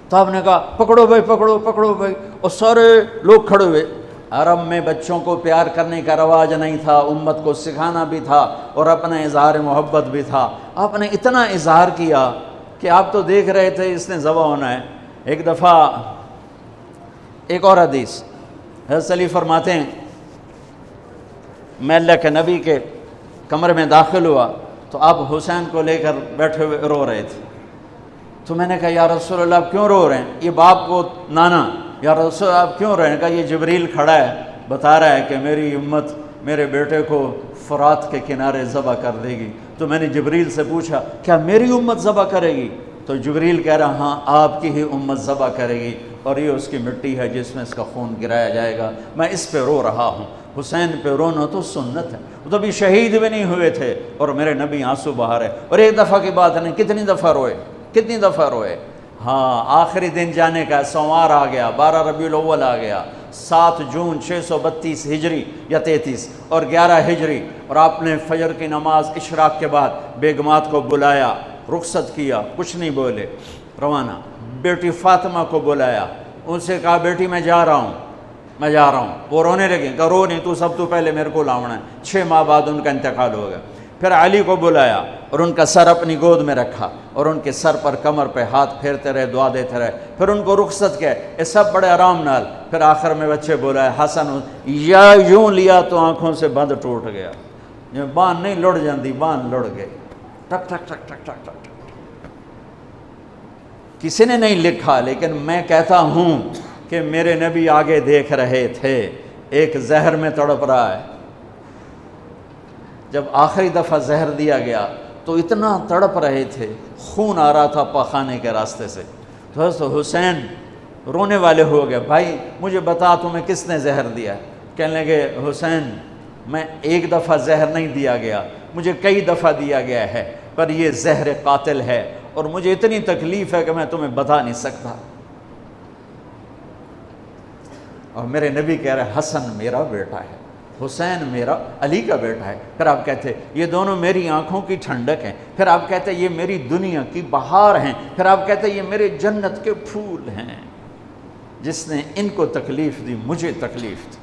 تو آپ نے کہا پکڑو بھائی پکڑو بھائی، اور سارے لوگ کھڑے ہوئے۔ عرب میں بچوں کو پیار کرنے کا رواج نہیں تھا، امت کو سکھانا بھی تھا اور اپنا اظہار محبت بھی تھا، آپ نے اتنا اظہار کیا کہ آپ تو دیکھ رہے تھے اس نے ذبح ہونا ہے۔ ایک دفعہ ایک اور حدیث، حضرت علی فرماتے ہیں میں اللہ کے نبی کے کمرے میں داخل ہوا تو آپ حسین کو لے کر بیٹھے ہوئے رو رہے تھے، تو میں نے کہا یا رسول اللہ آپ کیوں رو رہے ہیں؟ یہ باپ کو نانا، یا رسول اللہ آپ کیوں رو رہے ہیں؟ کہا یہ جبریل کھڑا ہے بتا رہا ہے کہ میری امت میرے بیٹے کو فرات کے کنارے ذبح کر دے گی۔ تو میں نے جبریل سے پوچھا کیا میری امت ذبح کرے گی؟ تو جبریل کہہ رہا ہاں آپ کی ہی امت ذبح کرے گی، اور یہ اس کی مٹی ہے جس میں اس کا خون گرایا جائے گا، میں اس پہ رو رہا ہوں۔ حسین پہ رونا تو سنت ہے، وہ تو ابھی شہید بھی نہیں ہوئے تھے اور میرے نبی آنسو بہا رہے، اور ایک دفعہ کی بات نہیں، کتنی دفعہ روئے۔ ہاں آخری دن جانے کا، سوموار آ گیا، 12 ربیع الاول آ گیا، 7 جون 632 ہجری یا 33 اور 11 ہجری، اور آپ نے فجر کی نماز اشراق کے بعد بیگمات کو بلایا، رخصت کیا، کچھ نہیں بولے، روانہ۔ بیٹی فاطمہ کو بلایا، ان سے کہا بیٹی میں جا رہا ہوں، وہ رونے لگیں، کہا رو نہیں، تو سب تو پہلے میرے کو لاؤنا ہے۔ 6 ماہ بعد ان کا انتقال ہو گیا۔ پھر علی کو بلایا اور ان کا سر اپنی گود میں رکھا اور ان کے سر پر کمر پہ ہاتھ پھیرتے رہے، دعا دیتے رہے، پھر ان کو رخصت کیا، یہ سب بڑے آرام نال۔ پھر آخر میں بچے بلائے، حسن یا یوں لیا تو آنکھوں سے بند ٹوٹ گیا، باندھ نہیں لڑ جاندی، باندھ لڑ گئی، ٹک ٹک ٹک ٹک ٹک ٹک۔ کسی نے نہیں لکھا لیکن میں کہتا ہوں کہ میرے نبی آگے دیکھ رہے تھے، ایک زہر میں تڑپ رہا ہے۔ جب آخری دفعہ زہر دیا گیا تو اتنا تڑپ رہے تھے، خون آ رہا تھا پاخانے کے راستے سے، تو حضرت حسین رونے والے ہو گئے، بھائی مجھے بتا تمہیں کس نے زہر دیا؟ کہنے لگے حسین میں ایک دفعہ زہر نہیں دیا گیا، مجھے کئی دفعہ دیا گیا ہے، پر یہ زہر قاتل ہے اور مجھے اتنی تکلیف ہے کہ میں تمہیں بتا نہیں سکتا۔ اور میرے نبی کہہ رہے حسن میرا بیٹا ہے، حسین میرا علی کا بیٹا ہے۔ پھر آپ کہتے یہ دونوں میری آنکھوں کی ٹھنڈک ہیں، پھر آپ کہتے یہ میری دنیا کی بہار ہیں، پھر آپ کہتے یہ میرے جنت کے پھول ہیں۔ جس نے ان کو تکلیف دی مجھے تکلیف دی۔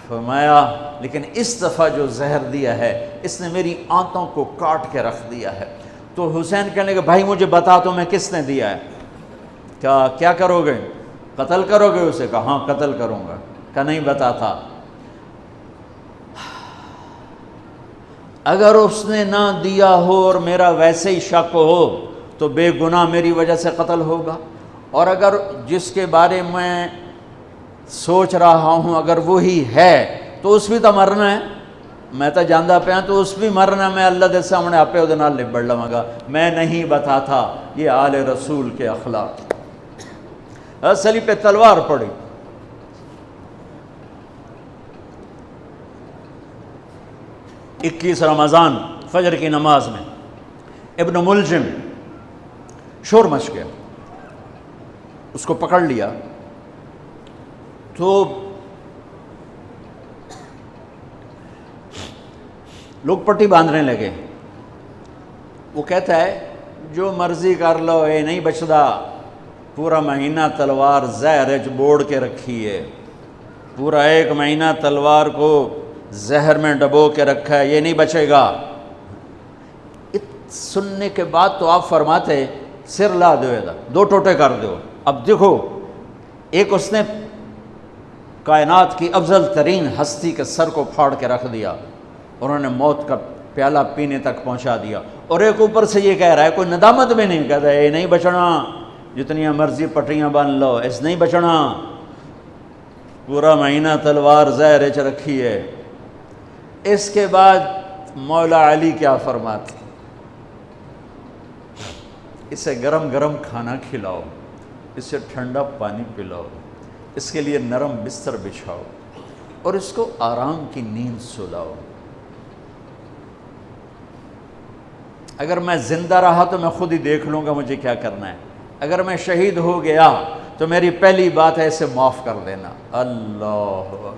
فرمایا لیکن اس دفعہ جو زہر دیا ہے اس نے میری آنتوں کو کاٹ کے رکھ دیا ہے۔ تو حسین کہنے لگے بھائی مجھے بتا تو میں کس نے دیا ہے؟ کیا کرو گے؟ قتل کرو گے اسے؟ کہا ہاں قتل کروں گا۔ کہا نہیں بتاتا۔ اگر اس نے نہ دیا ہو اور میرا ویسے ہی شک ہو تو بے گناہ میری وجہ سے قتل ہوگا، اور اگر جس کے بارے میں سوچ رہا ہوں اگر وہی ہے تو اس بھی تو مرنا ہے، میں تو جاندہ پہ تو اس بھی مرنا، میں اللہ دے سامنے آپ پہ نال لبڑ لواں گا۔ میں نہیں بتا تھا یہ آل رسول کے اخلاق۔ سلی پہ تلوار پڑی، 21 رمضان فجر کی نماز میں ابن ملجم شور مچ گیا، اس کو پکڑ لیا تو لوگ پٹی باندھنے لگے۔ وہ کہتا ہے جو مرضی کر لو، اے نہیں بچدا، پورا مہینہ تلوار زہر وچ بوڑ کے رکھی ہے، پورا 1 مہینہ تلوار کو زہر میں ڈبو کے رکھا ہے، یہ نہیں بچے گا۔ سننے کے بعد تو آپ فرماتے سر لا دو، 2 ٹوٹے کر دو۔ اب دیکھو، ایک اس نے کائنات کی افضل ترین ہستی کے سر کو پھاڑ کے رکھ دیا، انہوں نے موت کا پیالہ پینے تک پہنچا دیا، اور ایک اوپر سے یہ کہہ رہا ہے، کوئی ندامت بھی نہیں، کہتا ہے یہ نہیں بچنا، جتنی مرضی پٹریاں باندھ لو، اس نہیں بچنا، پورا مہینہ تلوار زہر وچ رکھی ہے۔ اس کے بعد مولا علی کیا فرماتے، اسے گرم گرم کھانا کھلاؤ، اسے ٹھنڈا پانی پلاؤ، اس کے لیے نرم بستر بچھاؤ اور اس کو آرام کی نیند سلاؤ۔ اگر میں زندہ رہا تو میں خود ہی دیکھ لوں گا مجھے کیا کرنا ہے، اگر میں شہید ہو گیا تو میری پہلی بات ہے اسے معاف کر دینا۔ اللہ اکبر،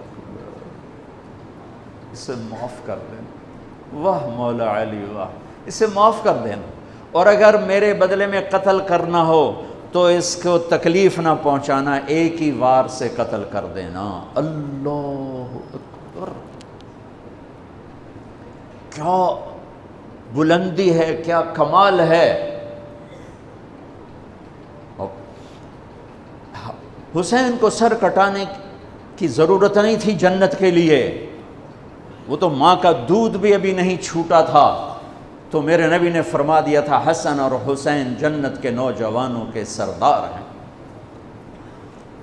اسے معاف کر دینا، واہ مولا علی واہ، اسے معاف کر دینا، اور اگر میرے بدلے میں قتل کرنا ہو تو اس کو تکلیف نہ پہنچانا، ایک ہی وار سے قتل کر دینا۔ اللہ اکبر، کیا بلندی ہے، کیا کمال ہے۔ حسین کو سر کٹانے کی ضرورت نہیں تھی جنت کے لیے، وہ تو ماں کا دودھ بھی ابھی نہیں چھوٹا تھا، تو میرے نبی نے فرما دیا تھا حسن اور حسین جنت کے نوجوانوں کے سردار ہیں۔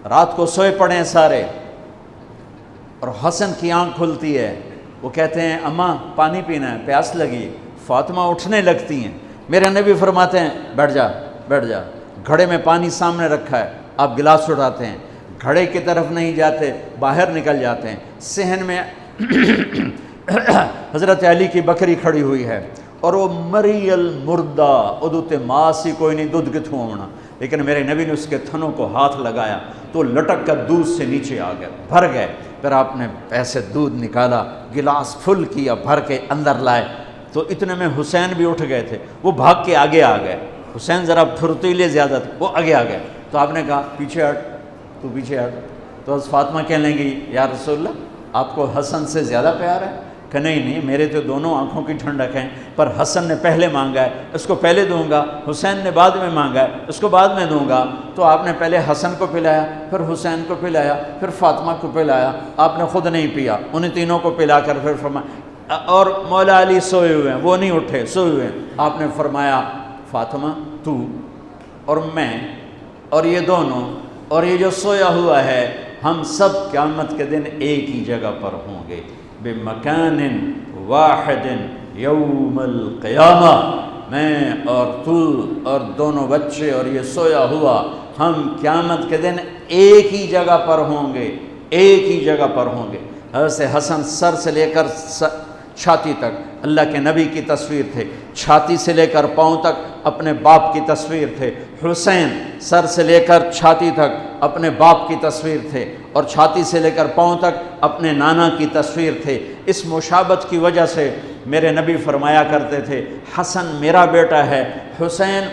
رات کو سوئے پڑے ہیں سارے، اور حسن کی آنکھ کھلتی ہے، وہ کہتے ہیں اماں پانی پینا ہے، پیاس لگی۔ فاطمہ اٹھنے لگتی ہیں، میرے نبی فرماتے ہیں بیٹھ جا بیٹھ جا، گھڑے میں پانی سامنے رکھا ہے، آپ گلاس اٹھاتے ہیں، گھڑے کی طرف نہیں جاتے، باہر نکل جاتے ہیں۔ صحن میں حضرت علی کی بکری کھڑی ہوئی ہے، اور وہ مری المردہ، ادوتے ماسی کوئی نہیں، دودھ کتھوں ہونا، لیکن میرے نبی نے اس کے تھنوں کو ہاتھ لگایا تو لٹک کر دودھ سے نیچے آ گئے، بھر گئے۔ پھر آپ نے ایسے دودھ نکالا، گلاس فل کیا، بھر کے اندر لائے، تو اتنے میں حسین بھی اٹھ گئے تھے، وہ بھاگ کے آگے آ گئے۔ حسین ذرا پھرتیلے زیادہ تھے، وہ آگے آ گئے، تو آپ نے کہا پیچھے ہٹ، تو پیچھے ہٹ۔ تو فاطمہ کہنے لگی یا رسول اللہ آپ کو حسن سے زیادہ پیار ہے؟ کہ نہیں، میرے تو دونوں آنکھوں کی ٹھنڈک ہیں، پر حسن نے پہلے مانگا ہے، اس کو پہلے دوں گا، حسین نے بعد میں مانگا ہے، اس کو بعد میں دوں گا۔ تو آپ نے پہلے حسن کو پلایا، پھر حسین کو پلایا، پھر فاطمہ کو پلایا، آپ نے خود نہیں پیا، انہیں تینوں کو پلا کر پھر فرمایا، اور مولا علی سوئے ہوئے ہیں، وہ نہیں اٹھے، سوئے ہوئے ہیں۔ آپ نے فرمایا فاطمہ تو اور میں اور یہ دونوں اور یہ جو سویا ہوا ہے، ہم سب قیامت کے دن ایک ہی جگہ پر ہوں گے، بمکان واحد یوم القیامہ، میں اور تو اور دونوں بچے اور یہ سویا ہوا، ہم قیامت کے دن ایک ہی جگہ پر ہوں گے، ایک ہی جگہ پر ہوں گے۔ حضرت حسن سر سے لے کر چھاتی تک اللہ کے نبی کی تصویر تھے، چھاتی سے لے کر پاؤں تک اپنے باپ کی تصویر تھے۔ حسین سر سے لے کر چھاتی تک اپنے باپ کی تصویر تھے، اور چھاتی سے لے کر پاؤں تک اپنے نانا کی تصویر تھے۔ اس مشابہت کی وجہ سے میرے نبی فرمایا کرتے تھے حسن میرا بیٹا ہے، حسین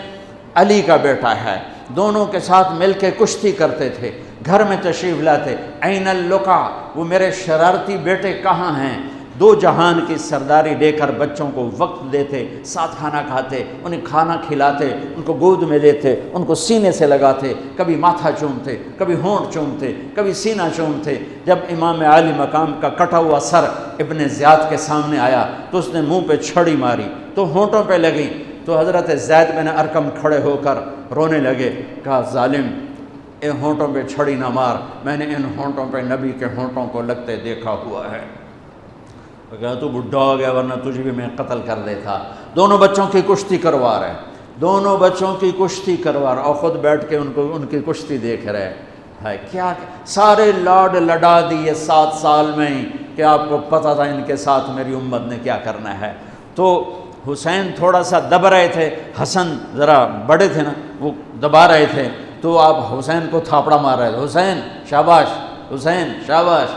علی کا بیٹا ہے، دونوں کے ساتھ مل کے کشتی کرتے تھے، گھر میں تشریف لاتے۔ عین اللقا، وہ میرے شرارتی بیٹے کہاں ہیں؟ دو جہان کی سرداری دے کر بچوں کو وقت دیتے، ساتھ کھانا کھاتے، انہیں کھانا کھلاتے، ان کو گود میں لیتے، ان کو سینے سے لگاتے، کبھی ماتھا چومتے، کبھی ہونٹ چومتے، کبھی سینہ چومتے۔ جب امام عالی مقام کا کٹا ہوا سر ابن زیاد کے سامنے آیا تو اس نے منہ پہ چھڑی ماری تو ہونٹوں پہ لگی، تو حضرت زید بن ارقم کھڑے ہو کر رونے لگے، کہا ظالم ان ہونٹوں پہ چھڑی نہ مار، میں نے ان ہونٹوں پہ نبی کے ہونٹوں کو لگتے دیکھا ہوا ہے۔ تو کہا تو بڈھا ہو گیا ورنہ تجھے بھی میں قتل کر دیتا۔ دونوں بچوں کی کشتی کروا رہے، دونوں بچوں کی کشتی کروا رہے اور خود بیٹھ کے ان کی کشتی دیکھ رہے۔ ہے کیا سارے لاڈ لڈا دیے 7 سال میں ہی کہ آپ کو پتہ تھا ان کے ساتھ میری امت نے کیا کرنا ہے۔ تو حسین تھوڑا سا دب رہے تھے، حسن ذرا بڑے تھے نا، وہ دبا رہے تھے، تو آپ حسین کو تھاپڑا مار رہے تھے، حسین شاباش، حسین شاباش۔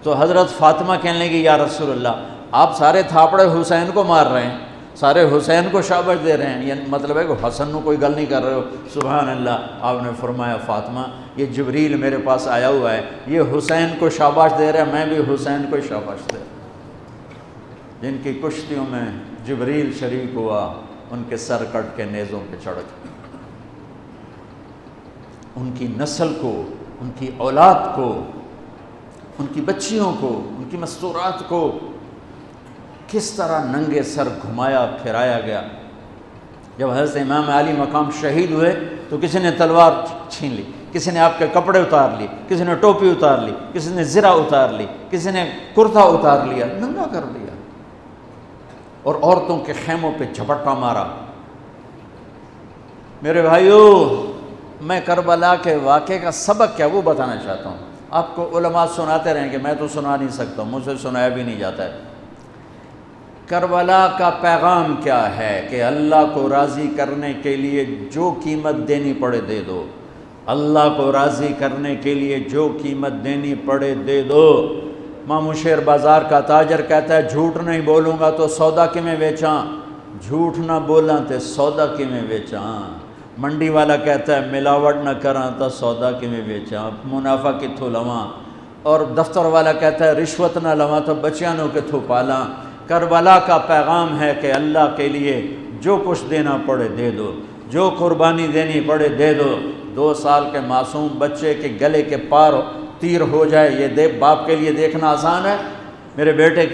تو حضرت فاطمہ کہنے لگی یا رسول اللہ آپ سارے تھاپڑے حسین کو مار رہے ہیں، سارے حسین کو شاباش دے رہے ہیں، یہ مطلب ہے کہ حسن کو کوئی گل نہیں کر رہے ہو؟ سبحان اللہ۔ آپ نے فرمایا فاطمہ یہ جبریل میرے پاس آیا ہوا ہے، یہ حسین کو شاباش دے رہا ہے، میں بھی حسین کو شاباش دے رہا ہوں۔ جن کی کشتیوں میں جبریل شریک ہوا ان کے سر کٹ کے نیزوں پہ چڑھ گئے، ان کی نسل کو، ان کی اولاد کو، ان کی بچیوں کو، ان کی مستورات کو کس طرح ننگے سر گھمایا پھرایا گیا۔ جب حضرت امام علی مقام شہید ہوئے تو کسی نے تلوار چھین لی، کسی نے آپ کے کپڑے اتار لی، کسی نے ٹوپی اتار لی، کسی نے زرہ اتار لی، کسی نے کرتا اتار لیا، ننگا کر دیا اور عورتوں کے خیموں پہ جھپٹا مارا۔ میرے بھائیو، میں کربلا کے واقعے کا سبق کیا وہ بتانا چاہتا ہوں۔ آپ کو علماء سناتے رہیں گے، میں تو سنا نہیں سکتا، مجھ سے سنایا بھی نہیں جاتا ہے۔ کربلا کا پیغام کیا ہے کہ اللہ کو راضی کرنے کے لیے جو قیمت دینی پڑے دے دو، اللہ کو راضی کرنے کے لیے جو قیمت دینی پڑے دے دو۔ مامو شیر بازار کا تاجر کہتا ہے جھوٹ نہیں بولوں گا تو سودا کی میں بیچاں، جھوٹ نہ بولاں تے سودا کی میں بیچاں۔ منڈی والا کہتا ہے ملاوٹ نہ کراں تو سودا کی میں بیچاں، منافع کتھوں لواں۔ اور دفتر والا کہتا ہے رشوت نہ لواں تو بچیاں نو کتھوں پالاں۔ کربلا کا پیغام ہے کہ اللہ کے لیے جو کچھ دینا پڑے دے دو، جو قربانی دینی پڑے دے دو۔ 2 سال کے معصوم بچے کے گلے کے پار تیر ہو جائے، یہ باپ کے لیے دیکھنا آسان ہے؟ میرے بیٹے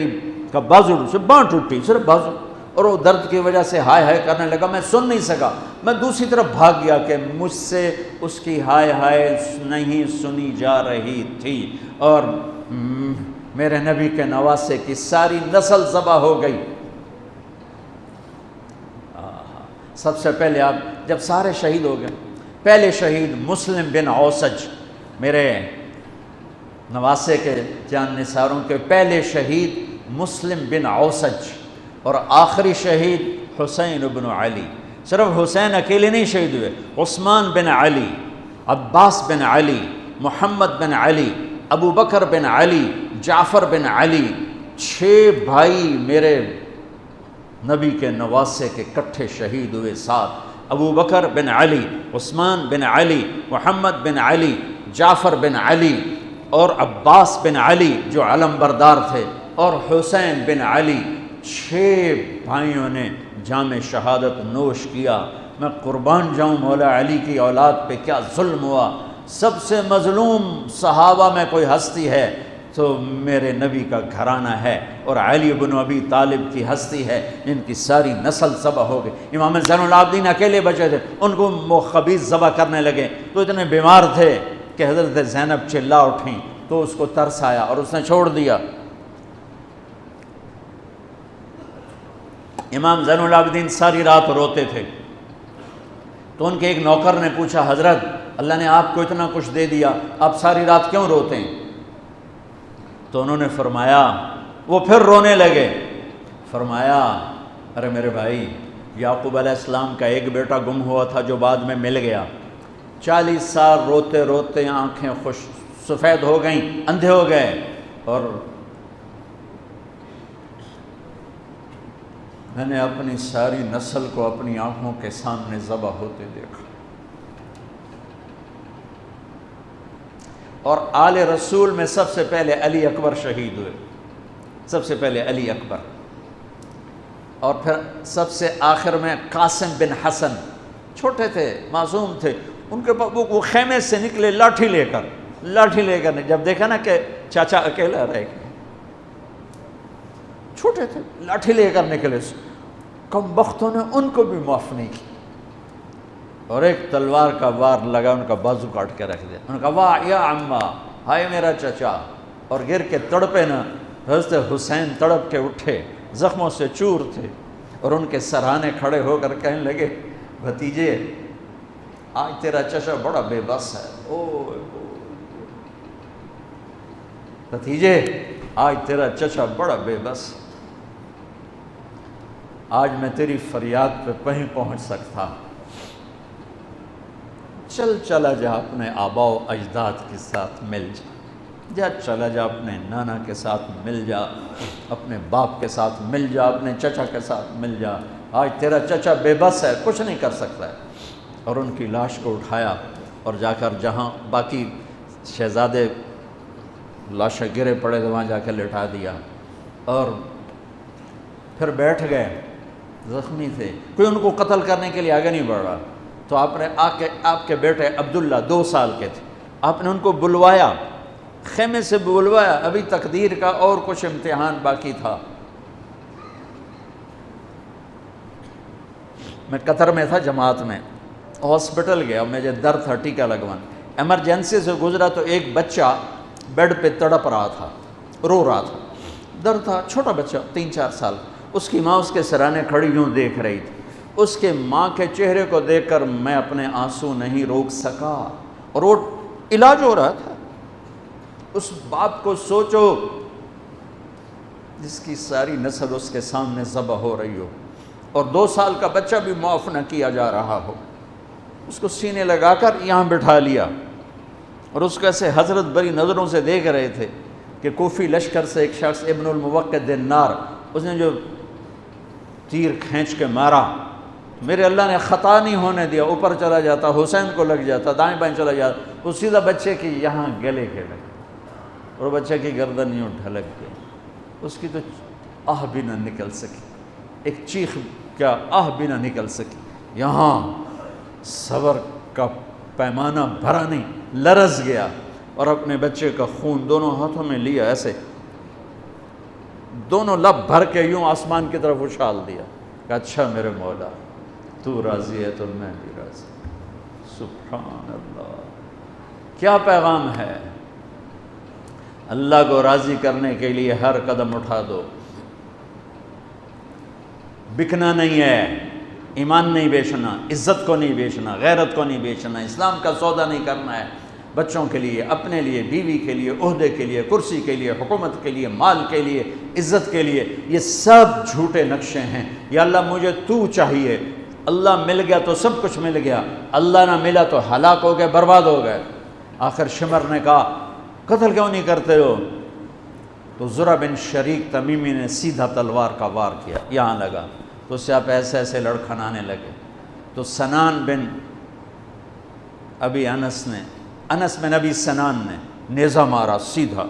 کا بازو سے باں ٹوٹی، صرف بازو، اور وہ درد کی وجہ سے ہائے ہائے کرنے لگا، میں سن نہیں سکا، میں دوسری طرف بھاگ گیا کہ مجھ سے اس کی ہائے ہائے نہیں سنی جا رہی تھی، اور میرے نبی کے نواسے کی ساری نسل ذبح ہو گئی۔ سب سے پہلے آپ جب سارے شہید ہو گئے، پہلے شہید مسلم بن اوسج، میرے نواسے کے جان نثاروں کے پہلے شہید مسلم بن اوسج، اور آخری شہید حسین بن علی۔ صرف حسین اکیلے نہیں شہید ہوئے، عثمان بن علی، عباس بن علی، محمد بن علی، ابو بکر بن علی، جعفر بن علی، 6 بھائی میرے نبی کے نواسے کے کٹھے شہید ہوئے ساتھ۔ ابو بکر بن علی، عثمان بن علی، محمد بن علی، جعفر بن علی اور عباس بن علی جو علم بردار تھے، اور حسین بن علی، 6 بھائیوں نے جام شہادت نوش کیا۔ میں قربان جاؤں مولا علی کی اولاد پہ کیا ظلم ہوا۔ سب سے مظلوم صحابہ میں کوئی ہستی ہے تو میرے نبی کا گھرانہ ہے، اور علی بن ابی طالب کی ہستی ہے جن کی ساری نسل ذبح ہو گئی۔ امام زین العابدین اکیلے بچے تھے، ان کو خبیث ذبح کرنے لگے تو اتنے بیمار تھے کہ حضرت زینب چلا اٹھیں تو اس کو ترس آیا اور اس نے چھوڑ دیا۔ امام زین العابدین ساری رات روتے تھے، تو ان کے ایک نوکر نے پوچھا حضرت اللہ نے آپ کو اتنا کچھ دے دیا، آپ ساری رات کیوں روتے ہیں؟ تو انہوں نے فرمایا، وہ پھر رونے لگے، فرمایا ارے میرے بھائی، یعقوب علیہ السلام کا ایک بیٹا گم ہوا تھا جو بعد میں مل گیا، 40 سال روتے روتے آنکھیں سفید ہو گئیں، اندھے ہو گئے، اور میں نے اپنی ساری نسل کو اپنی آنکھوں کے سامنے ذبح ہوتے دیکھا۔ اور آل رسول میں سب سے پہلے علی اکبر شہید ہوئے، سب سے پہلے علی اکبر، اور پھر سب سے آخر میں قاسم بن حسن، چھوٹے تھے، معصوم تھے، ان کے پاس وہ خیمے سے نکلے لاٹھی لے کر جب دیکھا نا کہ چاچا اکیلا رہ گئے، چھوٹے تھے، لاٹھی لے کر نکلے، کم بختوں نے ان کو بھی معاف نہیں کی، اور ایک تلوار کا وار لگا، ان کا بازو کاٹ کے رکھ دیا، انہوں نے کہا واہ یا عمہ، ہائے میرا چچا، اور گر کے تڑپے نا، حضرت حسین تڑپ کے اٹھے، زخموں سے چور تھے، اور ان کے سرہانے کھڑے ہو کر کہنے لگے بھتیجے آج تیرا چچا بڑا بے بس ہے، بھتیجے آج تیرا چچا بڑا بے بس، آج میں تیری فریاد پہ کہیں پہنچ سکتا، چلا جا اپنے آباء و اجداد کے ساتھ مل جا، چلا جا اپنے نانا کے ساتھ مل جا، اپنے باپ کے ساتھ مل جا، اپنے چچا کے ساتھ مل جا، آج تیرا چچا بے بس ہے، کچھ نہیں کر سکتا ہے۔ اور ان کی لاش کو اٹھایا اور جا کر جہاں باقی شہزادے لاشیں گرے پڑے تھے وہاں جا کے لٹا دیا، اور پھر بیٹھ گئے، زخمی تھے، کوئی ان کو قتل کرنے کے لیے آگے نہیں بڑھ رہا، تو آپ نے آپ کے بیٹے عبداللہ 2 سال کے تھے، آپ نے ان کو بلوایا، خیمے سے بلوایا، ابھی تقدیر کا اور کچھ امتحان باقی تھا۔ میں قطر میں تھا جماعت میں، ہاسپٹل گیا، مجھے درد تھا ٹیکا لگوان، ایمرجنسی سے گزرا تو ایک بچہ بیڈ پہ تڑپ رہا تھا، رو رہا تھا، درد تھا، چھوٹا بچہ 3-4 سال، اس کی ماں اس کے سرانے کھڑی یوں دیکھ رہی تھی، اس کے ماں کے چہرے کو دیکھ کر میں اپنے آنسو نہیں روک سکا، اور وہ علاج ہو رہا تھا۔ اس باپ کو سوچو جس کی ساری نسل اس کے سامنے ذبح ہو رہی ہو، اور 2 سال کا بچہ بھی معاف نہ کیا جا رہا ہو، اس کو سینے لگا کر یہاں بٹھا لیا، اور اس کو ایسے حضرت بری نظروں سے دیکھ رہے تھے کہ کوفی لشکر سے ایک شخص ابن الموقد النار، اس نے جو تیر کھینچ کے مارا، میرے اللہ نے خطا نہیں ہونے دیا، اوپر چلا جاتا، حسین کو لگ جاتا، دائیں بائیں چلا جاتا، وہ سیدھا بچے کی یہاں گلے کے لگے، اور بچے کی گردن یوں ڈھلک گئی، اس کی تو آہ بھی نہ نکل سکی، ایک چیخ کیا آہ بھی نہ نکل سکی، یہاں صبر کا پیمانہ بھرا نہیں، لرز گیا، اور اپنے بچے کا خون دونوں ہاتھوں میں لیا، ایسے دونوں لب بھر کے یوں آسمان کی طرف اچھال دیا کہ اچھا میرے مولا تو راضی ہے تو میں بھی راضی۔ سبحان اللہ، کیا پیغام ہے! اللہ کو راضی کرنے کے لیے ہر قدم اٹھا دو، بکنا نہیں ہے، ایمان نہیں بیچنا، عزت کو نہیں بیچنا، غیرت کو نہیں بیچنا، اسلام کا سودا نہیں کرنا ہے، بچوں کے لیے، اپنے لیے، بیوی کے لیے، عہدے کے لیے، کرسی کے لیے، حکومت کے لیے، مال کے لیے، عزت کے لیے، یہ سب جھوٹے نقشے ہیں۔ یا اللہ مجھے تو چاہیے، اللہ مل گیا تو سب کچھ مل گیا، اللہ نہ ملا تو ہلاک ہو گئے، برباد ہو گئے۔ آخر شمر نے کہا قتل کیوں نہیں کرتے ہو؟ تو زرع بن شریک تمیمی نے سیدھا تلوار کا وار کیا، یہاں لگا، تو اس سے آپ ایسے ایسے لڑکھنانے لگے، تو سنان بن ابی انس بن ابی سنان نے نیزہ مارا سیدھا،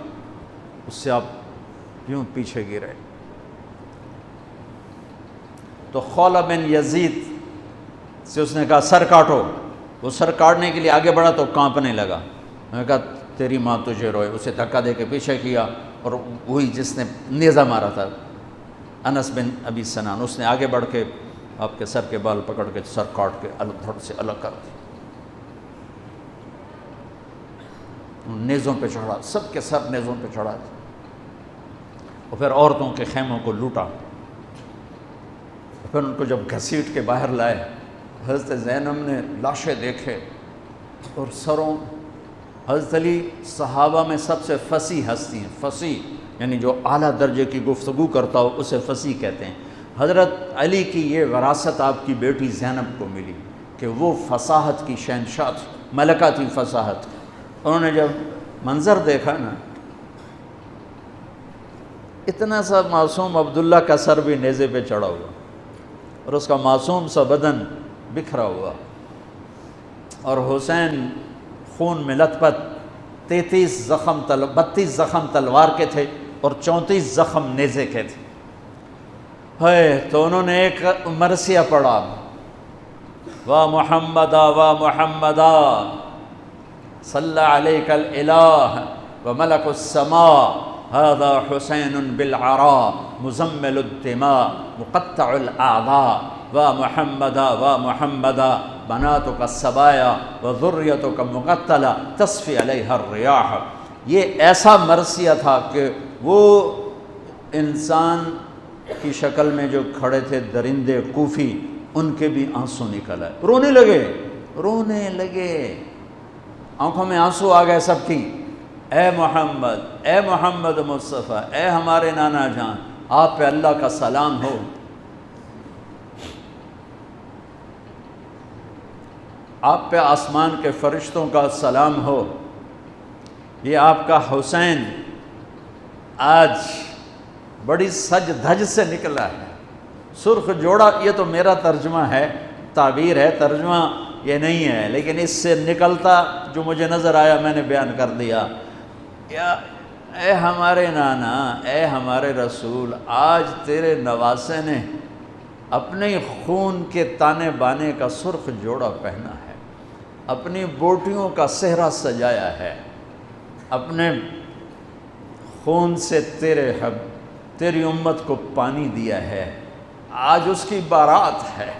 اس سے آپ یوں پیچھے گرے۔ تو خولہ بن یزید سے اس نے کہا سر کاٹو، وہ سر کاٹنے کے لیے آگے بڑھا تو کانپنے لگا، میں نے کہا تیری ماں تجھے روئے، اسے دھکا دے کے پیچھے کیا، اور وہی جس نے نیزہ مارا تھا انس بن ابی سنان، اس نے آگے بڑھ کے آپ کے سر کے بال پکڑ کے سر کاٹ کے دھڑ سے الگ کر دیا، نیزوں پہ چڑھا، سب کے سر نیزوں پہ چڑھا دیا، اور پھر عورتوں کے خیموں کو لوٹا، پھر ان کو جب گھسیٹ کے باہر لائے، حضرت زینب نے لاشیں دیکھے اور سروں، حضرت علی صحابہ میں سب سے فصیح ہستی ہیں، فصیح یعنی جو اعلیٰ درجے کی گفتگو کرتا ہو اسے فصیح کہتے ہیں۔ حضرت علی کی یہ وراثت آپ کی بیٹی زینب کو ملی کہ وہ فصاحت کی شہنشاہ تھی، ملکہ تھی فصاحت۔ انہوں نے جب منظر دیکھا نا، اتنا سا معصوم عبداللہ کا سر بھی نیزے پہ چڑھا ہوا، اور اس کا معصوم سا بدن بکھرا ہوا، اور حسین خون میں لت پت، 32 زخم تلوار کے تھے، اور 34 زخم نیزے کے تھے. تو انہوں نے ایک مرثیہ پڑھا، وا محمدا وا محمدا صلی علیک الالہ وملک السماء هذا حسین بالعراء مزمل الدماء مقطع الاعضاء وا محمدا وا محمدا بناتک السبایا وذریتک مقتلہ تصفی علیہ الریاح. یہ ایسا مرثیہ تھا کہ وہ انسان کی شکل میں جو کھڑے تھے درندے کوفی، ان کے بھی آنسو نکل آئے، رونے لگے، آنکھوں میں آنسو آ گئے سب کی. اے محمد مصطفیٰ، اے ہمارے نانا جان، آپ پہ اللہ کا سلام ہو، آپ پہ آسمان کے فرشتوں کا سلام ہو. یہ آپ کا حسین آج بڑی سج دھج سے نکلا ہے، سرخ جوڑا. یہ تو میرا ترجمہ ہے، تعبیر ہے، ترجمہ یہ نہیں ہے، لیکن اس سے نکلتا جو مجھے نظر آیا میں نے بیان کر دیا. یا اے ہمارے نانا، اے ہمارے رسول، آج تیرے نواسے نے اپنے خون کے تانے بانے کا سرخ جوڑا پہنا ہے، اپنی بوٹیوں کا صحرا سجایا ہے، اپنے خون سے تیری امت کو پانی دیا ہے. آج اس کی بارات ہے،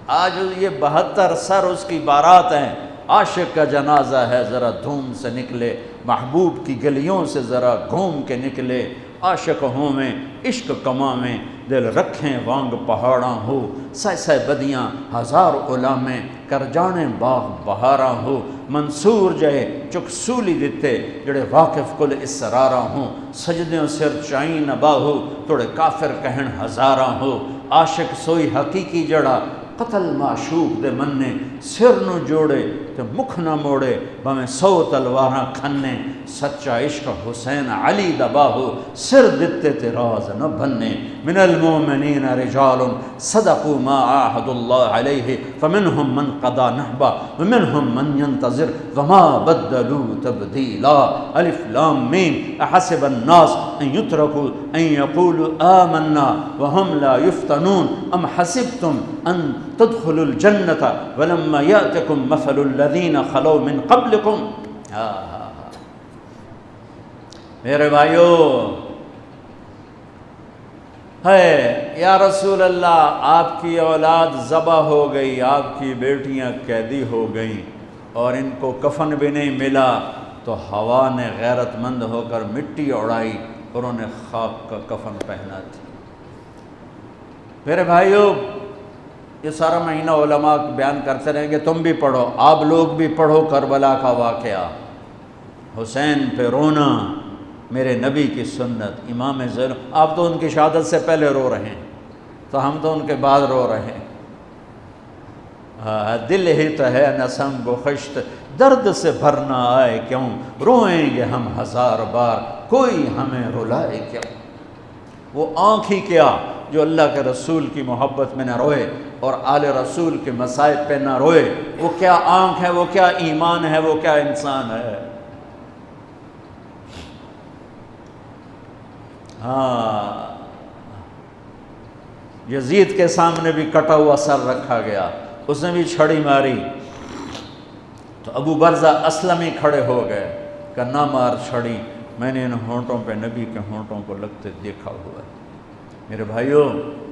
آج یہ 72 سر اس کی بارات ہیں. عاشق کا جنازہ ہے، ذرا دھوم سے نکلے، محبوب کی گلیوں سے ذرا گھوم کے نکلے. عاشق ہوں میں عشق کماں میں، دل رکھیں وانگ پہاڑاں ہو. سہ بدیاں ہزار غلامیں، کر جانے باغ بہاراں ہو. منصور جہے چک سولی دتے، جڑے واقف کل اسراراں ہوں. سجدیوں سر چائیں نبا ہو، توڑے کافر کہن ہزاراں ہو. عاشق سوئی حقیقی جڑا، قتل معشوق دے مننے. سر نو جوڑے تے مکھ نہ موڑے، بھویں 100 تلواراں کھنے. سچا عشق حسین علی دبا ہو، سر دتے تے راز نہ بننے. من المومنین رجال صدقوا ما عاہدوا اللہ علیہ، فمنہم من قضا نحبہ ومنہم من ينتظر وما بدلوا تبدیلا. الف لام میم. احسب الناس ان يتركوا ان يقولوا آمنا وهم لا يفتنون ام حسبتم ان تدخلوا الجنة ولما يأتكم مثل الذين خلوا من قبلكم. میرے بھائیو، ہے یا رسول اللہ، آپ کی اولاد ذبح ہو گئی، آپ کی بیٹیاں قیدی ہو گئیں اور ان کو کفن بھی نہیں ملا، تو ہوا نے غیرت مند ہو کر مٹی اڑائی اور انہیں خاک کا کفن پہنا تھی. میرے بھائیو، یہ سارا مہینہ علماء بیان کرتے رہیں گے، تم بھی پڑھو، آپ لوگ بھی پڑھو کربلا کا واقعہ. حسین پہ رونا میرے نبی کی سنت. امام زین، آپ تو ان کی شہادت سے پہلے رو رہے ہیں، تو ہم تو ان کے بعد رو رہے ہیں. دل ہی تو ہے نسم گخشت، درد سے بھرنا آئے کیوں، روئیں گے ہم 1000 بار، کوئی ہمیں رلائے کیوں. وہ آنکھ ہی کیا جو اللہ کے رسول کی محبت میں نہ روئے اور آل رسول کے مصائب پہ نہ روئے. وہ کیا آنکھ ہے، وہ کیا ایمان ہے، وہ کیا انسان ہے. یزید کے سامنے بھی کٹا ہوا سر رکھا گیا، اس نے بھی چھڑی ماری تو ابو برزہ اسلمی کھڑے ہو گئے کہ نہ مار چھڑی، میں نے ان ہونٹوں پہ نبی کے ہونٹوں کو لگتے دیکھا ہوا ہے. میرے بھائیوں،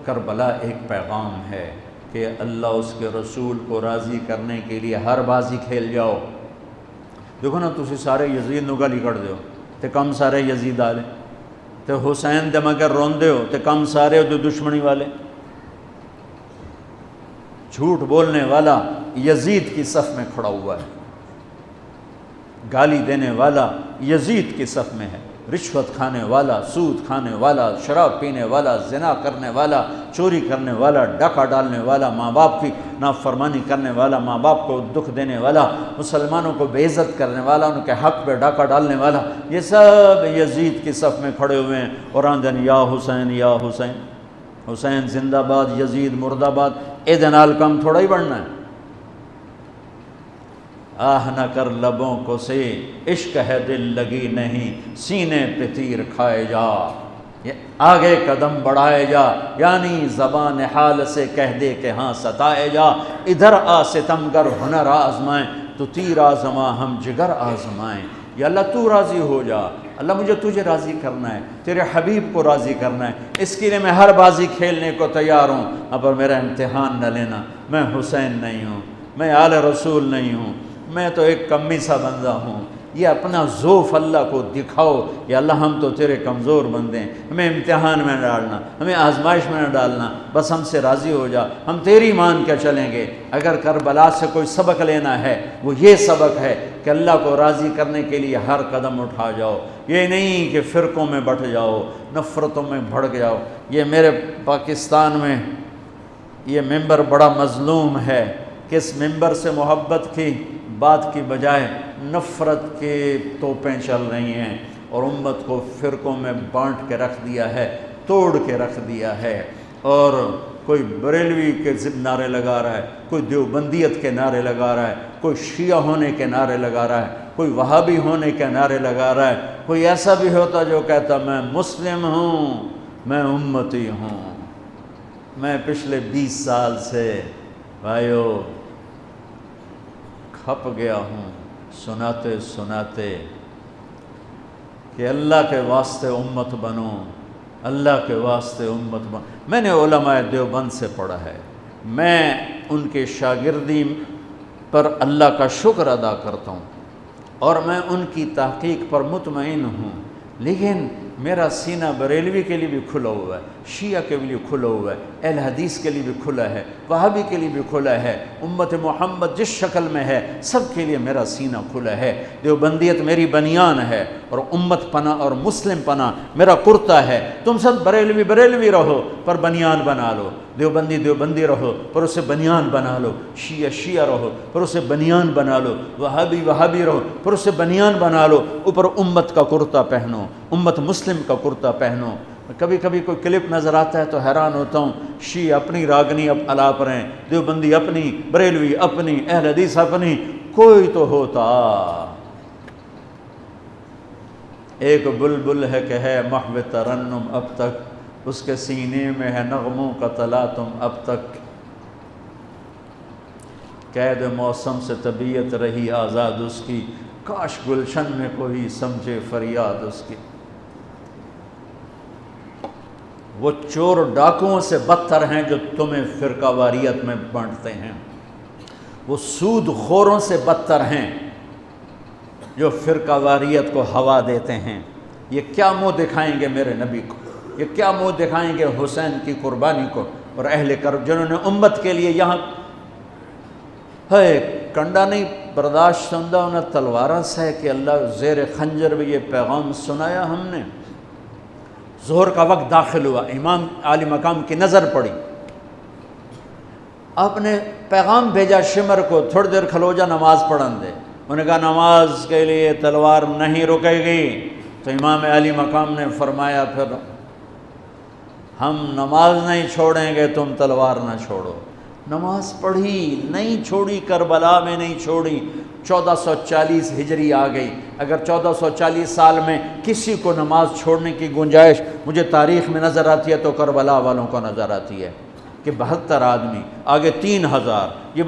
کربلا ایک پیغام ہے کہ اللہ اس کے رسول کو راضی کرنے کے لیے ہر بازی کھیل جاؤ. دیکھو نا، تسی سارے یزید نو گالی کر دیو تے کم سارے یزید آلے، تے حسین دے مگر روندے ہو تے کم سارے ہو دشمنی والے. جھوٹ بولنے والا یزید کی صف میں کھڑا ہوا ہے، گالی دینے والا یزید کی صف میں ہے، رشوت کھانے والا، سود کھانے والا، شراب پینے والا، زنا کرنے والا، چوری کرنے والا، ڈاکہ ڈالنے والا، ماں باپ کی نافرمانی کرنے والا، ماں باپ کو دکھ دینے والا، مسلمانوں کو بے عزت کرنے والا، ان کے حق پہ ڈاکہ ڈالنے والا، یہ سب یزید کی صف میں کھڑے ہوئے ہیں اور آندن یا حسین یا حسین. حسین زندہ باد، یزید مردہ باد. اے دنال کم تھوڑا ہی بڑھنا ہے. آہ نہ کر لبوں کو سے، عشق ہے دل لگی نہیں، سینے پہ تیر کھائے جا، آگے قدم بڑھائے جا، یعنی زبان حال سے کہہ دے کہ ہاں ستائے جا، ادھر آ ستمگر ہنر آزمائیں، تو تیر آزما ہم جگر آزمائیں۔ یا اللہ تو راضی ہو جا، اللہ مجھے تجھے راضی کرنا ہے، تیرے حبیب کو راضی کرنا ہے، اس کے لیے میں ہر بازی کھیلنے کو تیار ہوں، پر میرا امتحان نہ لینا، میں حسین نہیں ہوں، میں آل رسول نہیں ہوں، میں تو ایک کمی سا بندہ ہوں، یہ اپنا ذوف اللہ کو دکھاؤ، یا اللہ ہم تو تیرے کمزور بندے ہیں، ہمیں امتحان میں نہ ڈالنا، ہمیں آزمائش میں نہ ڈالنا، بس ہم سے راضی ہو جا، ہم تیری مان کے چلیں گے۔ اگر کربلا سے کوئی سبق لینا ہے وہ یہ سبق ہے کہ اللہ کو راضی کرنے کے لیے ہر قدم اٹھا جاؤ، یہ نہیں کہ فرقوں میں بٹ جاؤ، نفرتوں میں بھڑک جاؤ۔ یہ میرے پاکستان میں یہ ممبر بڑا مظلوم ہے کہ اس ممبر سے محبت کی بات کی بجائے نفرت کے توپیں چل رہی ہیں، اور امت کو فرقوں میں بانٹ کے رکھ دیا ہے، توڑ کے رکھ دیا ہے، اور کوئی بریلوی کے نعرے لگا رہا ہے، کوئی دیوبندیت کے نعرے لگا رہا ہے، کوئی شیعہ ہونے کے نعرے لگا رہا ہے، کوئی وہابی ہونے کے نعرے لگا رہا ہے، کوئی ایسا بھی ہوتا جو کہتا میں مسلم ہوں، میں امتی ہوں۔ میں پچھلے 20 سال سے بھائیو کھپ گیا ہوں سناتے سناتے کہ اللہ کے واسطے امت بنو، اللہ کے واسطے امت بنو۔ میں نے علماء دیوبند سے پڑھا ہے، میں ان کے شاگردی پر اللہ کا شکر ادا کرتا ہوں، اور میں ان کی تحقیق پر مطمئن ہوں، لیکن میرا سینہ بریلوی کے لیے بھی کھلا ہوا ہے، شیعہ کے لیے کھلا ہوا ہے، اہل حدیث کے لیے بھی کھلا ہے، وہابی کے لیے بھی کھلا ہے، امت محمد جس شکل میں ہے سب کے لیے میرا سینہ کھلا ہے۔ دیوبندیت میری بنیان ہے، اور امت پناہ اور مسلم پناہ میرا کرتا ہے۔ تم سب بریلوی بریلوی رہو پر بنیان بنا لو، دیوبندی دیوبندی رہو پر اسے بنیان بنا لو، شیعہ شیعہ رہو پر اسے بنیان بنا لو، وہابی وہابی رہو پر اسے بنیان بنا لو، اوپر امت کا کرتا پہنو، امت مسلم کا کرتا پہنو۔ کبھی کبھی کوئی کلپ نظر آتا ہے تو حیران ہوتا ہوں، شیعہ اپنی راگنی اب الاپ رہے ہیں، دیوبندی اپنی، بریلوی اپنی، اہل حدیث اپنی، کوئی تو ہوتا۔ ایک بلبل ہے کہ ہے محو ترنم اب تک، اس کے سینے میں ہے نغموں کا تلاطم اب تک، قید موسم سے طبیعت رہی آزاد اس کی، کاش گلشن میں کوئی سمجھے فریاد اس کی۔ وہ چور ڈاکوؤں سے بدتر ہیں جو تمہیں فرقہ واریت میں بانٹتے ہیں، وہ سود خوروں سے بدتر ہیں جو فرقہ واریت کو ہوا دیتے ہیں۔ یہ کیا منہ دکھائیں گے میرے نبی کو، یہ کیا منہ دکھائیں گے حسین کی قربانی کو اور اہل کرب جنہوں نے امت کے لیے یہاں ہے کنڈا نہیں برداشت سندہ انہیں تلوارہ سے کہ اللہ زیر خنجر بھی یہ پیغام سنایا ہم نے۔ ظہر کا وقت داخل ہوا، امام عالی مقام کی نظر پڑی، آپ نے پیغام بھیجا شمر کو تھوڑی دیر کھلو جا نماز پڑھن دے، انہوں نے کہا نماز کے لیے تلوار نہیں رکے گی، تو امام عالی مقام نے فرمایا پھر ہم نماز نہیں چھوڑیں گے تم تلوار نہ چھوڑو۔ نماز پڑھی نہیں چھوڑی، کربلا میں نہیں چھوڑی۔ 1440 ہجری آ گئی، اگر 1440 سال میں کسی کو نماز چھوڑنے کی گنجائش مجھے تاریخ میں نظر آتی ہے تو کربلا والوں کو نظر آتی ہے کہ 72 آدمی آگے 3000، یہ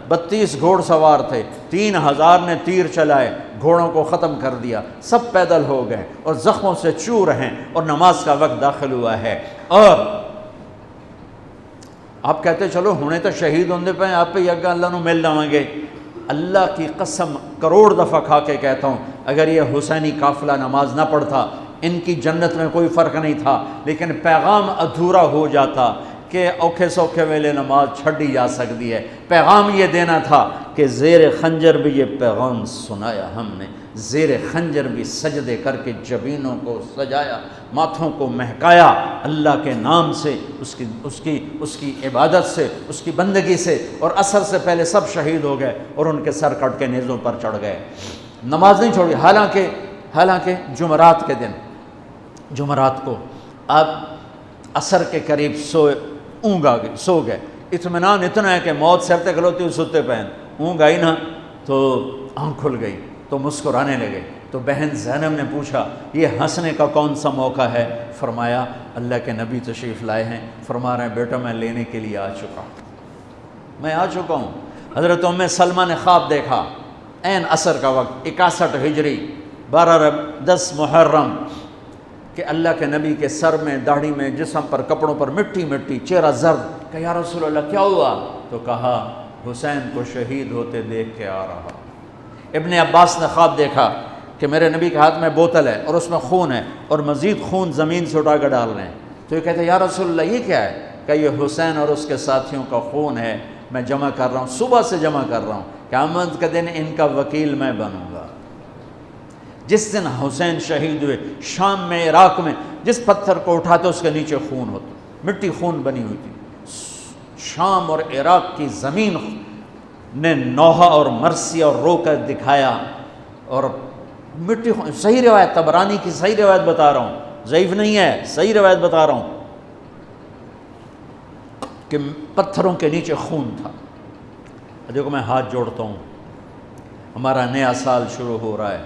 32 گھوڑ سوار تھے، 3000 نے تیر چلائے، گھوڑوں کو ختم کر دیا، سب پیدل ہو گئے اور زخموں سے چور ہیں، اور نماز کا وقت داخل ہوا ہے۔ اور آپ کہتے چلو ہونے تو شہید ہوندے پہ آپ پہ یگا اللہ نو مل جاؤں گے۔ اللہ کی قسم کروڑ دفعہ کھا کے کہتا ہوں، اگر یہ حسینی قافلہ نماز نہ پڑھتا ان کی جنت میں کوئی فرق نہیں تھا، لیکن پیغام ادھورا ہو جاتا کہ اوکھے سوکھے ویلے نماز چھڑی جا سکتی ہے۔ پیغام یہ دینا تھا کہ زیر خنجر بھی یہ پیغام سنایا ہم نے، زیر خنجر بھی سجدے کر کے جبینوں کو سجایا، ماتھوں کو مہکایا اللہ کے نام سے، اس کی عبادت سے، اس کی بندگی سے، اور عصر سے پہلے سب شہید ہو گئے اور ان کے سر کٹ کے نیزوں پر چڑھ گئے۔ نماز نہیں چھوڑی، حالانکہ جمعرات کے دن، جمعرات کو آپ عصر کے قریب سو گئے، اطمینان اتنا ہے کہ موت سر تے کھلوتی ستے پہن، اونگ آئی نا تو آنکھ کھل گئی تو مسکرانے لگے۔ تو بہن زینب نے پوچھا یہ ہنسنے کا کون سا موقع ہے؟ فرمایا اللہ کے نبی تشریف لائے ہیں، فرما رہے ہیں بیٹا میں لینے کے لیے آ چکا ہوں، میں آ چکا ہوں۔ حضرت ام سلمہ نے خواب دیکھا، عین عصر کا وقت 61 ہجری 10 محرم، کہ اللہ کے نبی کے سر میں، داڑھی میں، جسم پر، کپڑوں پر مٹی مٹی، چہرہ زرد۔ کہ یا رسول اللہ کیا ہوا؟ تو کہا حسین کو شہید ہوتے دیکھ کے آ رہا۔ ابن عباس نے خواب دیکھا کہ میرے نبی کے ہاتھ میں بوتل ہے اور اس میں خون ہے اور مزید خون زمین سے اٹھا کر ڈال رہے ہیں۔ تو یہ کہتے ہیں یا رسول اللہ یہ کیا ہے؟ کہ یہ حسین اور اس کے ساتھیوں کا خون ہے، میں جمع کر رہا ہوں، صبح سے جمع کر رہا ہوں، قیامت کے دن ان کا وکیل میں بنوں گا۔ جس دن حسین شہید ہوئے شام میں، عراق میں، جس پتھر کو اٹھاتے اس کے نیچے خون ہوتا، مٹی خون بنی ہوئی تھی۔ شام اور عراق کی زمین نے نوحہ اور مرثیہ اور رو کر دکھایا، اور مٹی خون، صحیح روایت، طبرانی کی صحیح روایت بتا رہا ہوں، ضعیف نہیں ہے، صحیح روایت بتا رہا ہوں کہ پتھروں کے نیچے خون تھا۔ دیکھو میں ہاتھ جوڑتا ہوں، ہمارا نیا سال شروع ہو رہا ہے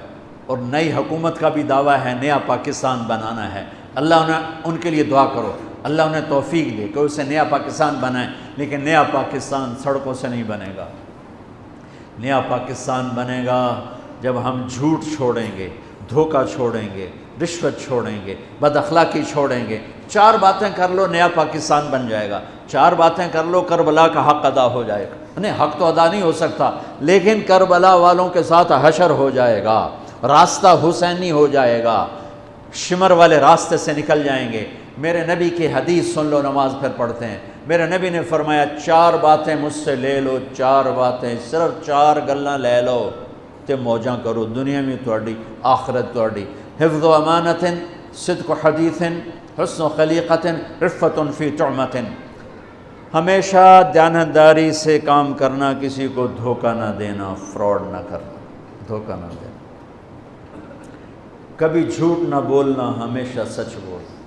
اور نئی حکومت کا بھی دعویٰ ہے، نیا پاکستان بنانا ہے۔ اللہ ان کے لیے دعا کرو، اللہ انہیں توفیق دے کہ اسے نیا پاکستان بنائیں، لیکن نیا پاکستان سڑکوں سے نہیں بنے گا۔ نیا پاکستان بنے گا جب ہم جھوٹ چھوڑیں گے، دھوکہ چھوڑیں گے، رشوت چھوڑیں گے، بد اخلاقی چھوڑیں گے۔ 4 باتیں کر لو نیا پاکستان بن جائے گا، 4 باتیں کر لو کربلا کا حق ادا ہو جائے گا۔ نہیں، حق تو ادا نہیں ہو سکتا، لیکن کربلا والوں کے ساتھ حشر ہو جائے گا، راستہ حسینی ہو جائے گا، شمر والے راستے سے نکل جائیں گے۔ میرے نبی کی حدیث سن لو، نماز پھر پڑھتے ہیں۔ میرے نبی نے فرمایا 4 باتیں مجھ سے لے لو، 4 باتیں، صرف 4 گلاں لے لو تے موجاں کرو، دنیا میں تہاڈی، آخرت تہاڈی۔ حفظ و امانت، صدق و حدیث، حسن و خلیقت، رفت فی طعمت۔ ہمیشہ دیانتداری سے کام کرنا، کسی کو دھوکہ نہ دینا، فراڈ نہ کرنا، دھوکہ نہ دینا، کبھی جھوٹ نہ بولنا، ہمیشہ سچ بولنا،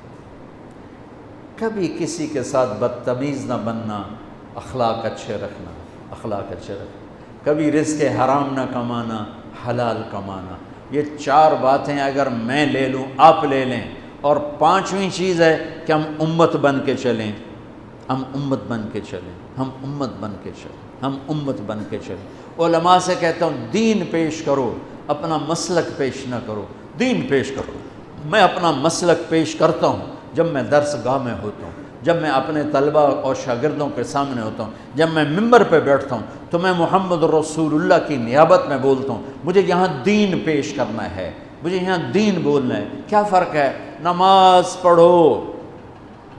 کبھی کسی کے ساتھ بدتمیز نہ بننا، اخلاق اچھے رکھنا، اخلاق اچھے رکھنا، کبھی رزق حرام نہ کمانا، حلال کمانا۔ یہ 4 باتیں اگر میں لے لوں، آپ لے لیں، اور 5ویں چیز ہے کہ ہم امت بن کے چلیں، ہم امت بن کے چلیں، ہم امت بن کے چلیں، ہم امت بن کے چلیں۔ علماء سے کہتا ہوں دین پیش کرو، اپنا مسلک پیش نہ کرو، دین پیش کرو۔ میں اپنا مسلک پیش کرتا ہوں جب میں درس گاہ میں ہوتا ہوں، جب میں اپنے طلبہ اور شاگردوں کے سامنے ہوتا ہوں، جب میں ممبر پہ بیٹھتا ہوں تو میں محمد رسول اللہ کی نیابت میں بولتا ہوں، مجھے یہاں دین پیش کرنا ہے، مجھے یہاں دین بولنا ہے۔ کیا فرق ہے؟ نماز پڑھو،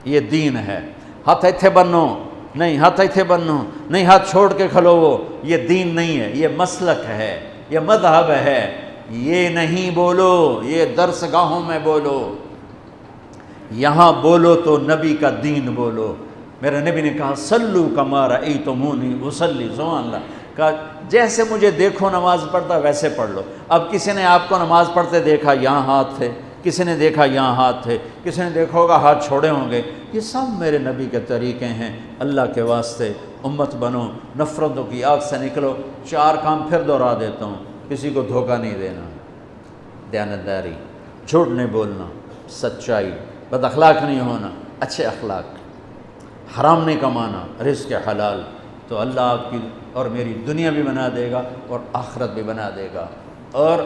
یہ دین ہے۔ ہاتھ ایتھے بنو، نہیں ہاتھ ایتھے بنو، نہیں ہاتھ چھوڑ کے کھلو، یہ دین نہیں ہے، یہ مسلک ہے، یہ مذہب ہے۔ یہ نہیں بولو، یہ درس گاہوں میں بولو، یہاں بولو تو نبی کا دین بولو۔ میرے نبی نے کہا صلو کما رأیتمونی اصلی، سبحان اللہ، کہا جیسے مجھے دیکھو نماز پڑھتا ویسے پڑھ لو۔ اب کسی نے آپ کو نماز پڑھتے دیکھا، یہاں ہاتھ تھے، کسی نے دیکھا یہاں ہاتھ تھے، کسی نے دیکھا ہوگا ہاتھ چھوڑے ہوں گے۔ یہ سب میرے نبی کے طریقے ہیں۔ اللہ کے واسطے امت بنو، نفرتوں کی آگ سے نکلو۔ 4 کام پھر دہرا دیتا ہوں، کسی کو دھوکہ نہیں دینا، دیانتداری، جھوٹ نہیں بولنا، سچائی، بد اخلاق نہیں ہونا، اچھے اخلاق، حرام نہیں کمانا، رزق حلال، تو اللہ آپ کی اور میری دنیا بھی بنا دے گا اور آخرت بھی بنا دے گا۔ اور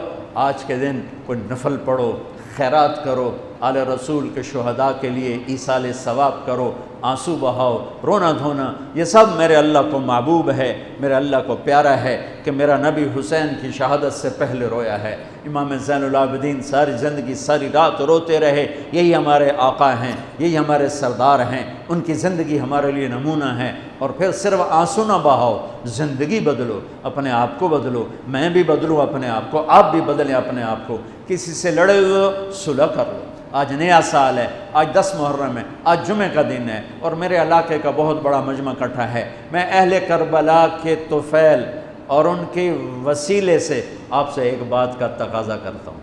آج کے دن کوئی نفل پڑھو، خیرات کرو، آل رسول کے شہداء کے لیے ایصال ثواب کرو، آنسو بہاؤ، رونا دھونا، یہ سب میرے اللہ کو محبوب ہے، میرے اللہ کو پیارا ہے کہ میرا نبی حسین کی شہادت سے پہلے رویا ہے۔ امام زین العابدین ساری زندگی، ساری رات روتے رہے۔ یہی ہمارے آقا ہیں، یہی ہمارے سردار ہیں، ان کی زندگی ہمارے لیے نمونہ ہے۔ اور پھر صرف آنسو نہ بہاؤ، زندگی بدلو، اپنے آپ کو بدلو، میں بھی بدلوں اپنے آپ کو، آپ بھی بدلیں اپنے آپ کو۔ کسی سے لڑے ہوئے ہو، صلح کر لو۔ آج نیا سال ہے، آج 10 محرم ہے، آج جمعہ کا دن ہے، اور میرے علاقے کا بہت بڑا مجمع اکٹھا ہے۔ میں اہل کربلا کے طفیل اور ان کے وسیلے سے آپ سے ایک بات کا تقاضا کرتا ہوں،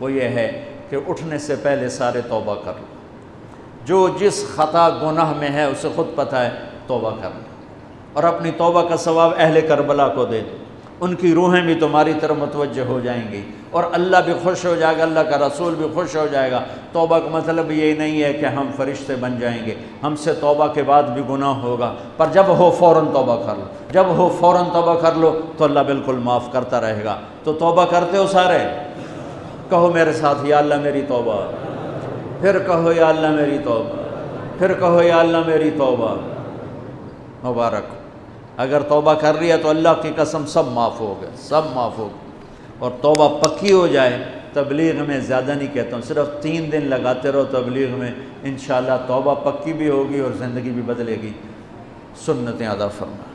وہ یہ ہے کہ اٹھنے سے پہلے سارے توبہ کر لو۔ جو جس خطا گناہ میں ہے اسے خود پتہ ہے، توبہ کر لو، اور اپنی توبہ کا ثواب اہل کربلا کو دے دو۔ ان کی روحیں بھی تمہاری طرف متوجہ ہو جائیں گی، اور اللہ بھی خوش ہو جائے گا، اللہ کا رسول بھی خوش ہو جائے گا۔ توبہ کا مطلب یہ نہیں ہے کہ ہم فرشتے بن جائیں گے، ہم سے توبہ کے بعد بھی گناہ ہوگا، پر جب ہو فوراً توبہ کر لو، جب ہو فوراً توبہ کر لو تو اللہ بالکل معاف کرتا رہے گا۔ تو توبہ کرتے ہو سارے؟ کہو میرے ساتھ، یا اللہ میری توبہ، پھر کہو یا اللہ میری توبہ، پھر کہو یا اللہ میری توبہ۔ مبارک ہو، اگر توبہ کر لیا تو اللہ کی قسم سب معاف ہو گئے، سب معاف ہو گئے۔ اور توبہ پکی ہو جائے، تبلیغ میں زیادہ نہیں کہتا ہوں، صرف 3 دن لگاتے رہو تبلیغ میں، انشاءاللہ توبہ پکی بھی ہوگی اور زندگی بھی بدلے گی۔ سنتیں ادا فرمائیں۔